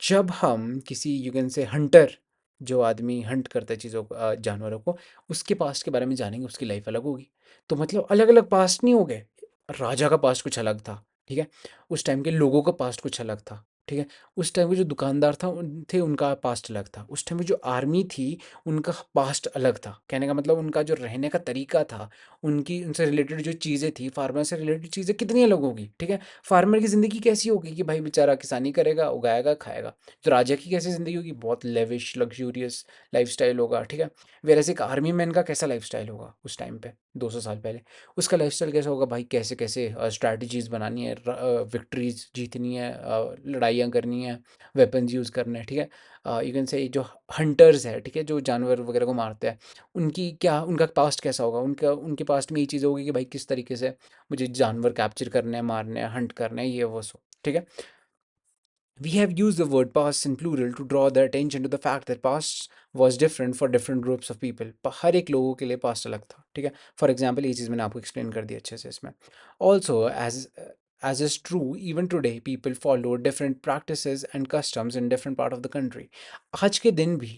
जब हम किसी यू कैन से हंटर, जो आदमी हंट करता है चीज़ों को, जानवरों को, उसके पास्ट के बारे में जानेंगे, उसकी लाइफ अलग होगी। तो मतलब अलग अलग पास्ट नहीं हो गए, राजा का पास्ट कुछ अलग था, ठीक है? उस टाइम के लोगों का पास्ट कुछ अलग था, ठीक है? उस टाइम के जो दुकानदार था उन थे उनका पास्ट अलग था। उस टाइम में जो आर्मी थी उनका पास्ट अलग था। कहने का मतलब उनका जो रहने का तरीका था, उनकी उनसे रिलेटेड जो चीज़ें थी, फार्मर से रिलेटेड चीज़ें कितनी अलग होगी, ठीक है? फार्मर की ज़िंदगी कैसी होगी कि भाई बेचारा किसानी करेगा, उगाएगा, खाएगा। तो राजा की कैसी ज़िंदगी होगी? बहुत लेविश, लग्ज़ूरियस लाइफ़स्टाइल होगा, ठीक है? व्हेयरएज़ एक आर्मी मैन का कैसा लाइफ़स्टाइल होगा उस टाइम पे, 200 साल पहले? उसका लाइफ़स्टाइल कैसा होगा भाई? कैसे-कैसे स्ट्रैटेजीज़ बनानी है, विक्ट्रीज़ जीतनी है, लड़ाइयाँ करनी है, वेपन्स यूज़ करने हैं, ठीक है? यू कैन से जो हंटर्स है, ठीक है? जो जानवर वगैरह को मारते हैं, उनकी क्या उनका पास्ट कैसा होगा? उनका उनके पास्ट में ये चीज़ होगी कि भाई किस तरीके से मुझे जानवर कैप्चर करने हैं, मारने हैं, हंट करने हैं, ये वो सब, ठीक है? We have used the word past in plural to draw the attention to the fact that past was different for different groups of people. हर एक लोगों के लिए past अलग था, ठीक है? फॉर एग्जाम्पल ये चीज़ मैंने आपको एक्सप्लेन कर दी अच्छे से इसमें. Also, as is true, even today people follow different practices and customs in different part of the country. आज के दिन भी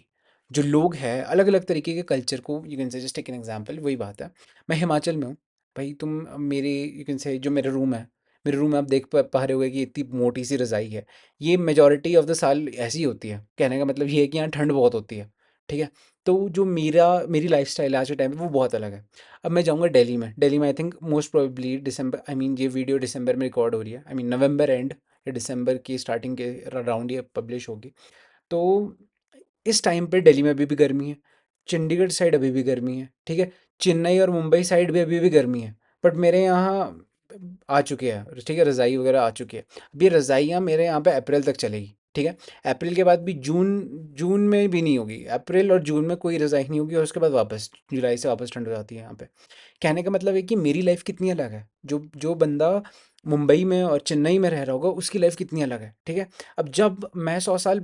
जो लोग हैं अलग अलग तरीके के कल्चर को, you can say just take an example, वही बात है. मैं हिमाचल में हूँ भाई, तुम मेरे यू कैन से जो मेरा रूम है, मेरे रूम में आप देख पा रहे होगे कि इतनी मोटी सी रज़ाई है. ये मेजॉरिटी ऑफ द साल ऐसी होती है. कहने का मतलब ये है कि यहाँ ठंड बहुत होती है, ठीक है? तो जो मेरी लाइफ़स्टाइल है आज के टाइम पे वो बहुत अलग है. अब मैं जाऊँगा दिल्ली में I think most probably December, I mean ये वीडियो दिसंबर में रिकॉर्ड हो रही है, आई मीन नवंबर एंड या दिसंबर की स्टार्टिंग के अराउंड ये पब्लिश होगी. तो इस टाइम पे दिल्ली में अभी भी गर्मी है, चंडीगढ़ साइड अभी भी गर्मी है, ठीक है? चेन्नई और मुंबई साइड भी अभी भी गर्मी है, बट मेरे यहाँ आ चुकी है, ठीक है, रज़ाई वगैरह आ चुकी है. अब ये रज़ाइयाँ मेरे यहाँ पे अप्रैल तक चलेगी, ठीक है? अप्रैल के बाद भी जून जून में भी नहीं होगी. अप्रैल और जून में कोई रज़ाई नहीं होगी और उसके बाद वापस जुलाई से वापस ठंड हो जाती है यहाँ पे. कहने का मतलब है कि मेरी लाइफ कितनी अलग है. जो जो बंदा मुंबई में और चेन्नई में रह रहा होगा उसकी लाइफ कितनी अलग है, ठीक है? अब जब मैं 100 साल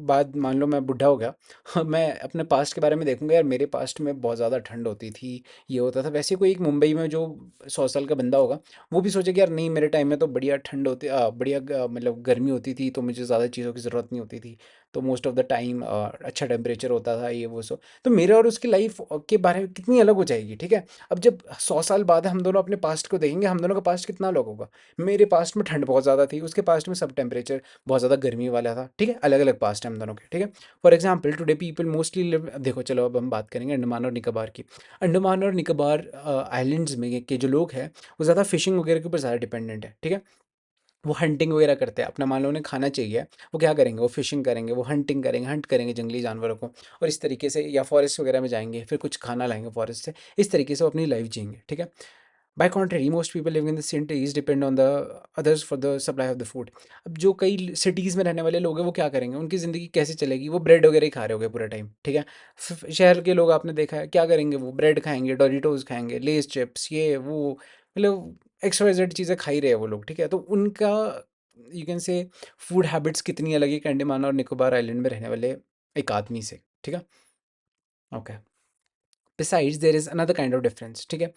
बाद मान लो मैं बुढ़ा हो गया, मैं अपने पास्ट के बारे में देखूंगा, यार मेरे पास्ट में बहुत ज़्यादा ठंड होती थी, ये होता था. वैसे कोई एक मुंबई में जो 100 साल का बंदा होगा वो भी सोचेगा यार नहीं, मेरे टाइम में तो बढ़िया ठंड होती, बढ़िया मतलब गर्मी होती थी, तो मुझे ज़्यादा चीज़ों की ज़रूरत नहीं होती थी, तो मोस्ट ऑफ द टाइम अच्छा टेम्परेचर होता था, ये वो सो. तो मेरे और उसकी लाइफ के बारे में कितनी अलग हो जाएगी, ठीक है? अब जब 100 साल बाद हम दोनों अपने पास्ट को देखेंगे, हम दोनों का पास्ट कितना अलग होगा. मेरे पास्ट में ठंड बहुत ज़्यादा थी, उसके पास्ट में सब टेम्परेचर बहुत ज़्यादा गर्मी वाला था, ठीक है? अलग अलग पास्ट है हम दोनों के, ठीक है? For example today people mostly live, देखो चलो अब हम बात करेंगे अंडमान और निकोबार की. अंडमान और निकोबार आइलैंड्स में के जो लोग हैं वो ज़्यादा फिशिंग वगैरह के ऊपर ज़्यादा डिपेंडेंट है, ठीक है? वो हंटिंग वगैरह करते हैं, अपना मान लो उन्हें खाना चाहिए, वो क्या करेंगे, वो फिशिंग करेंगे, वो हंटिंग करेंगे, हंट करेंगे जंगली जानवरों को, और इस तरीके से, या फॉरेस्ट वगैरह में जाएंगे, फिर कुछ खाना लाएंगे फॉरेस्ट से, इस तरीके से वो अपनी लाइफ जिएंगे, ठीक है? By contrary most people living in the cities depend on the others for the supply of the food. अब जो कई सिटीज़ में रहने वाले लोग हैं वो क्या करेंगे, उनकी ज़िंदगी कैसे चलेगी, वो ब्रेड वगैरह ही खा रहे होंगे पूरा टाइम, ठीक है? शहर के लोग आपने देखा है क्या करेंगे, वो ब्रेड खाएंगे, डोरिटोज खाएंगे, लेस चिप्स, ये वो, मतलब एक्स वाई जेड चीज़ें खा ही रहे हैं वो लोग, ठीक है? तो उनका यू कैन से फूड हैबिट्स कितनी अलग है अंडमान और निकोबार आइलैंड में रहने वाले एक आदमी से, ठीक है? Okay. Besides, there is another kind of difference, ठीक है?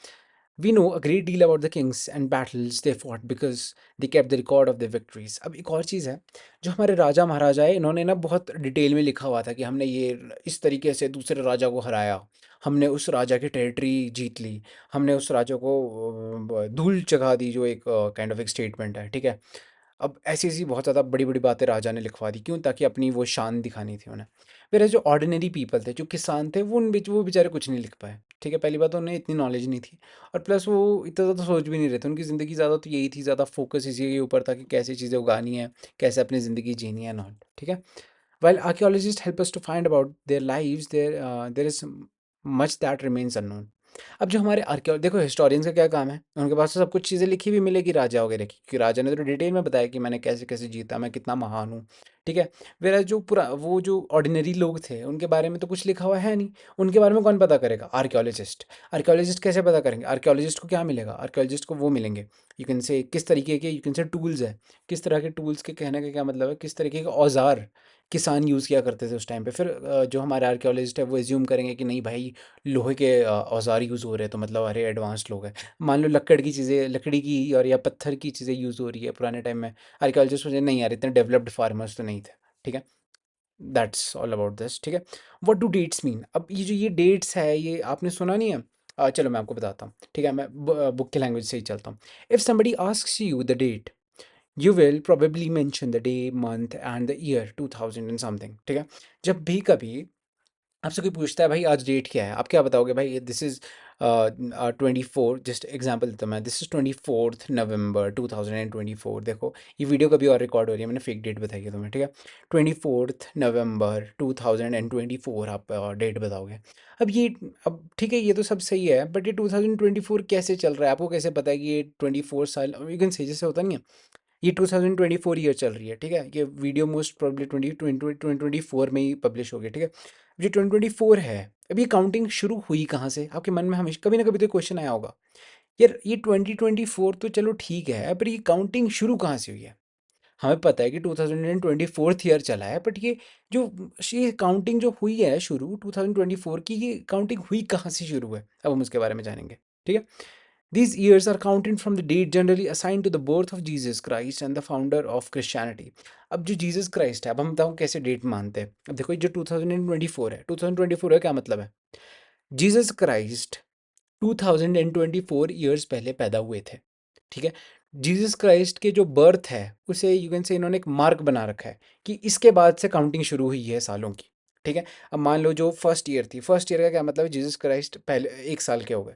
We know a great deal about the kings and battles they fought because they kept the record of their victories. अब एक और चीज़ है, जो हमारे राजा महाराजा है इन्होंने ना बहुत डिटेल में लिखा हुआ था कि हमने ये इस तरीके से दूसरे राजा को हराया, हमने उस राजा की टेरिटरी जीत ली, हमने उस राजा को धूल चखा दी, जो एक काइंड ऑफ एक स्टेटमेंट है, ठीक है? अब ऐसी-ऐसी बहुत ज़्यादा बड़ी-बड़ी बातें राजा ने लिखवा दी, क्यों? ताकि अपनी वो शान दिखानी थी उन्हें. व्हेयरएज़ जो ऑर्डिनरी पीपल थे, जो किसान थे, वो बेचारे कुछ नहीं लिख पाए, ठीक है? पहली बात तो उन्हें इतनी नॉलेज नहीं थी, और प्लस वो इतना ज़्यादा सोच भी नहीं रहे थे. उनकी ज़िंदगी ज़्यादा तो यही थी, ज़्यादा फोकस इसी के ऊपर था कि कैसे चीज़ें उगानी है, कैसे अपनी ज़िंदगी जीनी है एंड ऑल, ठीक है? While archaeologists help us to find about their lives, there is much that remains unknown. अब जो हमारे देखो हिस्टोरियंस का क्या काम है, उनके पास तो सब कुछ चीज़ें लिखी भी मिलेगी राजा वगैरह की, क्योंकि राजा ने तो डिटेल में बताया कि मैंने कैसे कैसे जीता, मैं कितना महान हूँ, ठीक है? वेरा जो पूरा वो जो ऑर्डिनरी लोग थे उनके बारे में तो कुछ लिखा हुआ है नहीं. उनके बारे में कौन पता करेगा? आर्कियोलॉजिस्ट. आर्कियोलॉजिस्ट कैसे पता करेंगे? आर्कियोलॉजिस्ट को क्या मिलेगा? आर्कियोलॉजिस्ट को वो मिलेंगे, यू कैन से किस तरीके के, यू कैन से टूल्स है, किस तरह के टूल्स के, कहने का क्या मतलब है, किस तरीके के औजार किसान यूज़ किया करते थे उस टाइम पे. फिर जो हमारे आर्कियोलॉजिस्ट है वो एज्यूम करेंगे कि नहीं भाई, लोहे के औजार यूज़ हो रहे हैं तो मतलब अरे एडवांस्ड लोग हैं. मान लो लकड़ की चीज़ें, लकड़ी की और या पत्थर की चीज़ें यूज़ हो रही है पुराने टाइम में, आर्कियोलॉजिस्ट सोचे नहीं यार इतने डेवलप्ड फार्मर्स तो नहीं थे, ठीक है? दैट्स ऑल अबाउट दिस, ठीक है? What do dates mean? अब ये जो ये डेट्स है ये आपने सुना नहीं है? चलो मैं आपको बताता हूँ, ठीक है? मैं बुक के लैंग्वेज से ही चलता हूँ. If somebody asks you the date, you will probably mention the day, month and the year 2000 and something, ठीक है। जब भी कभी आपसे कोई पूछता है भाई आज डेट क्या है, आप क्या बताओगे भाई, दिस इज़ 24, जस्ट एग्जांपल देता हूं मैं, दिस इज़ 24 नवंबर 2024। देखो ये वीडियो कभी और रिकॉर्ड हो रही है, मैंने फेक डेट बताई है तुम्हें, ठीक है। 24 नवंबर 2024 आप डेट बताओगे। अब ये, अब ठीक है ये तो सब सही है, बट ये 2024 कैसे चल रहा है, आपको कैसे पता है कि ये 24 साल, यू कैन से जैसे होता नहीं है, ये 2024 ईयर चल रही है, ठीक है। ये वीडियो मोस्ट प्रोबेबली 2024 में ही पब्लिश हो गया, ठीक है। जो 2024 है, अब ये काउंटिंग शुरू हुई कहाँ से, आपके मन में हमेशा कभी ना कभी तो क्वेश्चन आया होगा, यार ये 2024 तो चलो ठीक है, पर ये काउंटिंग शुरू कहाँ से हुई है। हमें पता है कि 2024 ईयर चला है, बट जो ये काउंटिंग जो हुई है शुरू 2024 की, ये काउंटिंग हुई कहाँ से शुरू है, अब हम उसके बारे में जानेंगे, ठीक है। These years are counted from the date generally assigned to the birth of Jesus Christ and the founder of Christianity. अब जो जीसस क्राइस्ट है, अब हम बताऊँ कैसे डेट मानते हैं। अब देखो ये जो 2024 है, 2024 का क्या मतलब है, जीसस क्राइस्ट 2024 ईयर्स पहले पैदा हुए थे, ठीक है। जीसस क्राइस्ट के जो बर्थ है उसे यू कैन से इन्होंने एक मार्क बना रखा है कि इसके बाद से काउंटिंग शुरू हुई है सालों की, ठीक है। अब मान लो जो फर्स्ट ईयर थी, फर्स्ट ईयर का क्या मतलब है, जीसस क्राइस्ट पहले 1 साल के हो गए।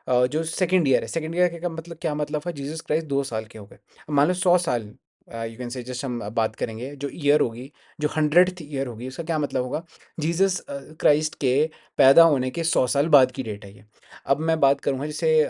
जो सेकंड ईयर है, सेकंड ईयर का क्या मतलब है, जीसस क्राइस्ट 2 साल के हो गए। अब मान लो 100 साल, यू कैन से जस्ट हम बात करेंगे जो ईयर होगी, जो 100th ईयर होगी, उसका क्या मतलब होगा, जीसस क्राइस्ट के पैदा होने के 100 साल बाद की डेट है ये। अब मैं बात करूँगा जैसे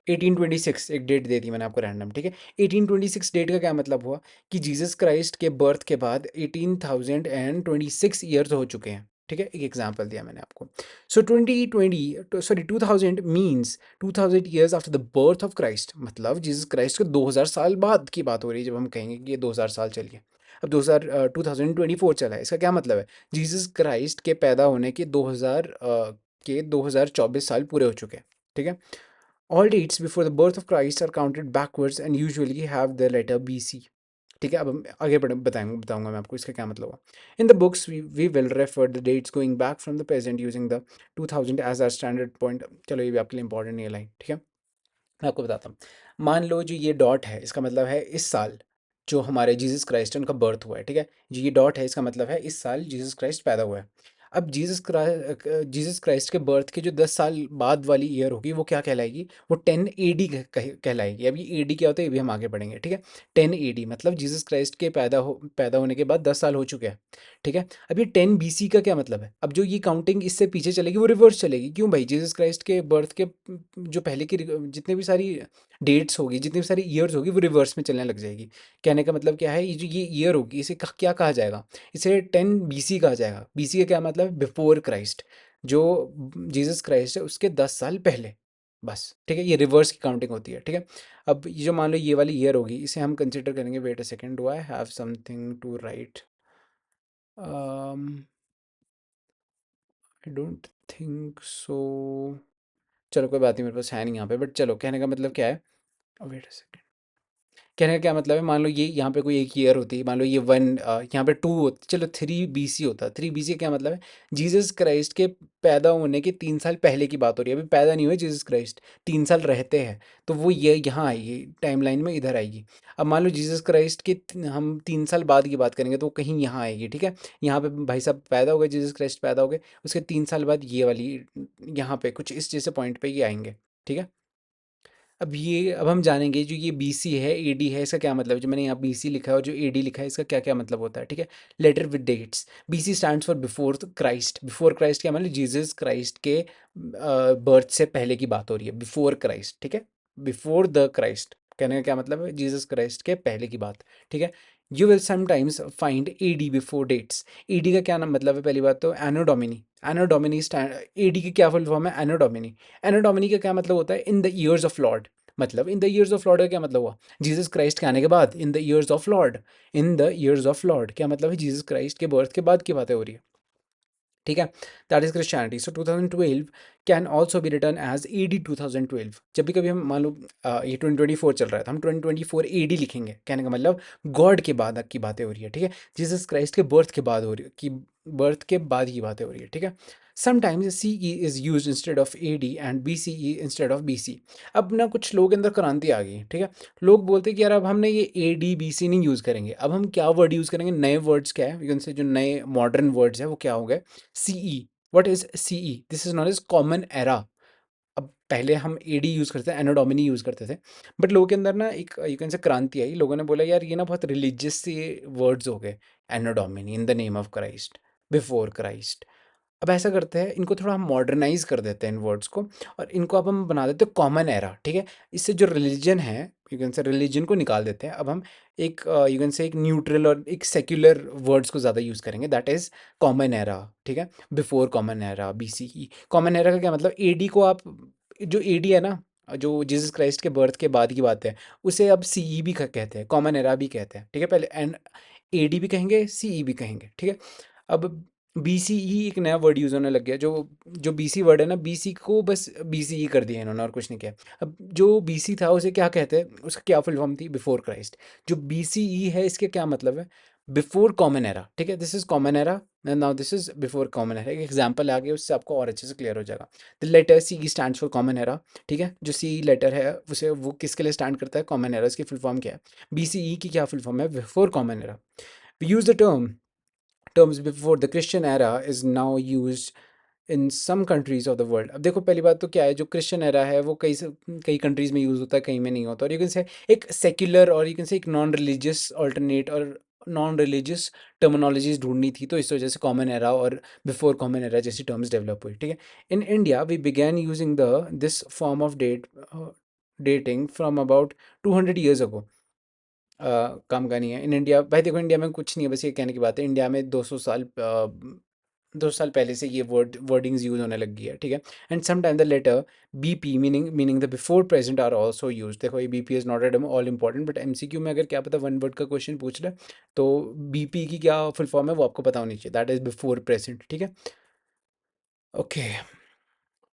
1826, एक डेट दे दी मैंने आपको रैंडम, ठीक है। 1826 डेट का क्या मतलब हुआ कि जीसस क्राइस्ट के बर्थ के बाद 1826 ईयर्स हो चुके हैं, ठीक है। एक एग्जांपल दिया मैंने आपको। सो 2000 means 2000 years after the birth of Christ, मतलब जीसस क्राइस्ट के 2000 साल बाद की बात हो रही है जब हम कहेंगे कि ये 2000 साल चलिए। अब 2024 चला है, इसका क्या मतलब है, जीसस क्राइस्ट के पैदा होने के 2024 साल पूरे हो चुके हैं, ठीक है। All dates before the birth of Christ are counted backwards and usually have the letter BC, ठीक है। अब हम आगे बढ़ बताऊंगा मैं आपको इसका क्या मतलब हुआ। In the books we will refer the dates going back from the present using the 2000 as our standard point. चलो ये भी आपके लिए इंपॉर्टेंट है लाइन, ठीक है। मैं आपको बताता हूँ, मान लो जो ये डॉट है इसका मतलब है इस साल जो हमारे जीसस क्राइस्ट है उनका बर्थ हुआ है, ठीक है। जो ये डॉट है इसका मतलब है इस साल जीसस क्राइस्ट पैदा हुआ है। अब जीसस क्राइस्ट के बर्थ के जो 10 साल बाद वाली ईयर होगी वो क्या कहलाएगी, वो 10 AD कहलाएगी। अब ये AD क्या होता है ये भी हम आगे पढ़ेंगे, ठीक है। 10 AD मतलब जीसस क्राइस्ट के पैदा होने के बाद 10 साल हो चुके हैं, ठीक है। अब ये 10 BC का क्या मतलब है, अब जो ये काउंटिंग इससे पीछे चलेगी वो रिवर्स चलेगी, क्यों भाई, जीसस क्राइस्ट के बर्थ के जो पहले की जितने भी सारी डेट्स होगी, जितनी भी सारी ईयर्स होगी, वो रिवर्स में चलने लग जाएगी। कहने का मतलब क्या है, ये जो ये ईयर होगी इसे क्या कहा जाएगा, इसे 10 BC कहा जाएगा। BC का क्या मतलब है, बिफोर क्राइस्ट, जो जीसस क्राइस्ट है उसके 10 साल पहले, बस, ठीक है। ये रिवर्स की काउंटिंग होती है, ठीक है। अब ये जो मान लो ये वाली ईयर होगी इसे हम कंसिडर करेंगे, wait a second, do I have something to write, I don't think so, चलो कोई बात नहीं, मेरे पास है नहीं यहाँ पे, बट चलो कहने का मतलब क्या है, वेट अ सेकेंड, कहने का क्या मतलब है, मान लो ये यहाँ पे कोई एक ईयर होती है, मान लो ये यहाँ पे 2 होती, चलो 3 BC होता, 3 BC का क्या मतलब है, जीसस क्राइस्ट के पैदा होने के 3 साल पहले की बात हो रही है, अभी पैदा नहीं हुए जीसस क्राइस्ट, 3 साल रहते हैं, तो वो ये यहाँ आएगी टाइमलाइन में, इधर आएगी। अब मान लो जीसस क्राइस्ट के हम 3 साल बाद की बात करेंगे तो वो कहीं यहाँ आएगी, ठीक है। यहाँ पे भाई साहब पैदा हो गए, जीसस क्राइस्ट पैदा हो गए, उसके 3 साल बाद ये वाली यहाँ पे कुछ इस जैसे पॉइंट पे ये आएंगे, ठीक है। अब हम जानेंगे जो ये BC है, AD है, इसका क्या मतलब है, जो मैंने यहाँ BC लिखा है और जो AD लिखा है इसका क्या क्या मतलब होता है, ठीक है। Later with dates, BC stands for before Christ, before Christ क्या मतलब, जीसस क्राइस्ट के बर्थ से पहले की बात हो रही है, बिफोर क्राइस्ट, ठीक है। बिफोर द क्राइस्ट कहने का क्या मतलब है, जीसस क्राइस्ट के पहले की बात, ठीक है। You will sometimes find AD before dates, AD का क्या नाम मतलब है, पहली बात तो anno domini, anno domini stand, AD की क्या फुल फॉर्म है, एनो डोमिनी। एनो डोमिनी का क्या मतलब होता है, in the years of Lord, मतलब in the years of Lord का क्या मतलब हुआ, जीसस क्राइस्ट के आने के बाद, इन the years of Lord, in the years of Lord क्या मतलब है, जीसस क्राइस्ट के बर्थ के बाद की बातें हो रही है, ठीक है। That is Christianity. So 2012 can also be written as AD 2012। जब भी कभी हम मान लो ये 2024 चल रहा है तो हम 2024 AD लिखेंगे, कहने का मतलब गॉड के बाद की बातें हो रही है, ठीक है, जीसस क्राइस्ट के बर्थ के बाद हो रही है, कि बर्थ के बाद की बातें हो रही है, ठीक है। Sometimes CE is use instead of AD and BCE instead of BC। अब ना कुछ लोग अंदर क्रांति आ गई, ठीक है, लोग बोलते हैं कि यार अब हमने ये AD BC नहीं यूज़ करेंगे, अब हम क्या वर्ड यूज़ करेंगे, नए वर्ड्स क्या है, उनसे जो नए मॉडर्न वर्ड्स है वो क्या हो गए, CE। What is CE? This is not is common era. अब पहले हम AD यूज़ करते थे, एनो डोमिनी यूज़ करते थे, बट लोगों के अंदर ना एक यू कैन से क्रांति आई, लोगों ने बोला यार ये ना बहुत रिलीजियस से वर्ड्स हो गए, Anno Domini, in the name of Christ, before Christ. अब ऐसा करते हैं, इनको थोड़ा हम मॉडर्नाइज कर देते हैं इन वर्ड्स को, और इनको अब हम बना देते हैं कॉमन एरा, ठीक है। इससे जो रिलीजन है, यू कैन से रिलीजन को निकाल देते हैं, अब हम एक यू कैन से एक न्यूट्रल और एक सेक्युलर वर्ड्स को ज़्यादा यूज़ करेंगे, दैट इज़ कॉमन एरा, ठीक है, before common era, BCE। Common era का क्या मतलब, AD को आप, जो AD है ना, जो जीसस क्राइस्ट के बर्थ के बाद की बात है, उसे अब CE भी कहते हैं, कॉमन एरा भी कहते हैं, ठीक है, पहले एंड AD भी कहेंगे, CE भी कहेंगे, ठीक है। अब BCE एक नया वर्ड यूज़ होने लग गया, जो जो BC वर्ड है ना, BC को बस BCE कर दिया इन्होंने और कुछ नहीं किया। अब जो BC था उसे क्या कहते हैं, उसका क्या फुल फॉर्म थी, बिफोर क्राइस्ट। जो BCE है इसके क्या मतलब है, बिफोर कॉमन एरा, ठीक है, this is common era, now this is before common era. एक एग्जांपल आ गया, उससे आपको और अच्छे से क्लियर हो जाएगा। The letter CE stands for common era, ठीक है, जो CE लेटर है उसे वो किसके लिए स्टैंड करता है, कॉमन एरा, इसकी फुल फॉर्म क्या है, BCE की क्या फुल फॉर्म है, before common era. We use the terms before the Christian era is now used in some countries of the world. अब देखो पहली बात तो क्या है, जो क्रिश्चियन एरा है वो कई कंट्रीज़ में यूज़ होता है, कहीं में नहीं होता, और यू कैन से एक सेक्युलर और यू कैन से एक नॉन रिलीजियस ऑल्टरनेट और नॉन रिलीजियस टर्मिनोलॉजीज ढूंढनी थी, तो इस वजह से कॉमन एरा और बिफोर कॉमन एरा जैसी टर्म्स डेवलप हुई, ठीक है। In India we began using the this form of dating from about 200 years ago। काम का नहीं है इन इंडिया, भाई देखो इंडिया में कुछ नहीं है, बस ये कहने की बात है, इंडिया में 200 साल पहले से ये वर्डिंग्स यूज होने लग गई है, ठीक है। And some time the letter BP meaning the before present are also use. देखो ये BP is not at all important, but MCQ में अगर क्या पता वन वर्ड का क्वेश्चन पूछ रहे तो BP की क्या फुल फॉर्म है वो आपको पता होनी चाहिए, दैट इज बिफोर प्रेजेंट, ठीक है। ओके,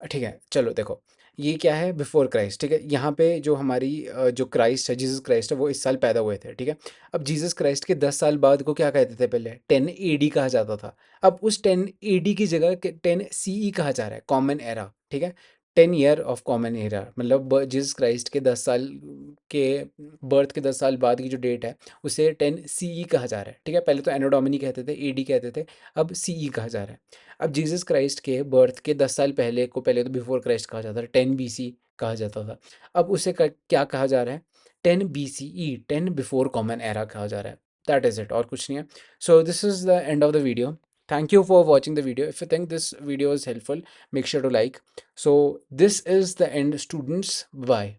ठीक है, चलो देखो ये क्या है, बिफोर क्राइस्ट, ठीक है। यहाँ पे जो हमारी जो क्राइस्ट है, जीसस क्राइस्ट है, वो इस साल पैदा हुए थे, ठीक है। अब जीसस क्राइस्ट के 10 साल बाद को क्या कहते थे, पहले 10 AD कहा जाता था। अब उस 10 AD की जगह 10 CE कहा जा रहा है, कॉमन एरा, ठीक है। 10 year ऑफ कॉमन एरा, मतलब जीसस क्राइस्ट के 10 साल के बर्थ के 10 साल बाद की जो डेट है उसे 10 CE कहा जा रहा है, ठीक है। पहले तो एनो डोमिनी कहते थे, AD कहते थे, अब CE कहा जा रहा है। अब जीसस क्राइस्ट के बर्थ के 10 साल पहले को पहले तो बिफोर क्राइस्ट कहा जाता था, 10 BC कहा जाता था। अब उसे क्या कहा जा रहा है, 10 BCE, 10 बिफोर कॉमन एरा कहा जा रहा है। दैट इज़ इट, और कुछ नहीं है। So this is the end of the video. Thank you for watching the video. If you think this video is helpful, make sure to like. So this is the end, students. Bye.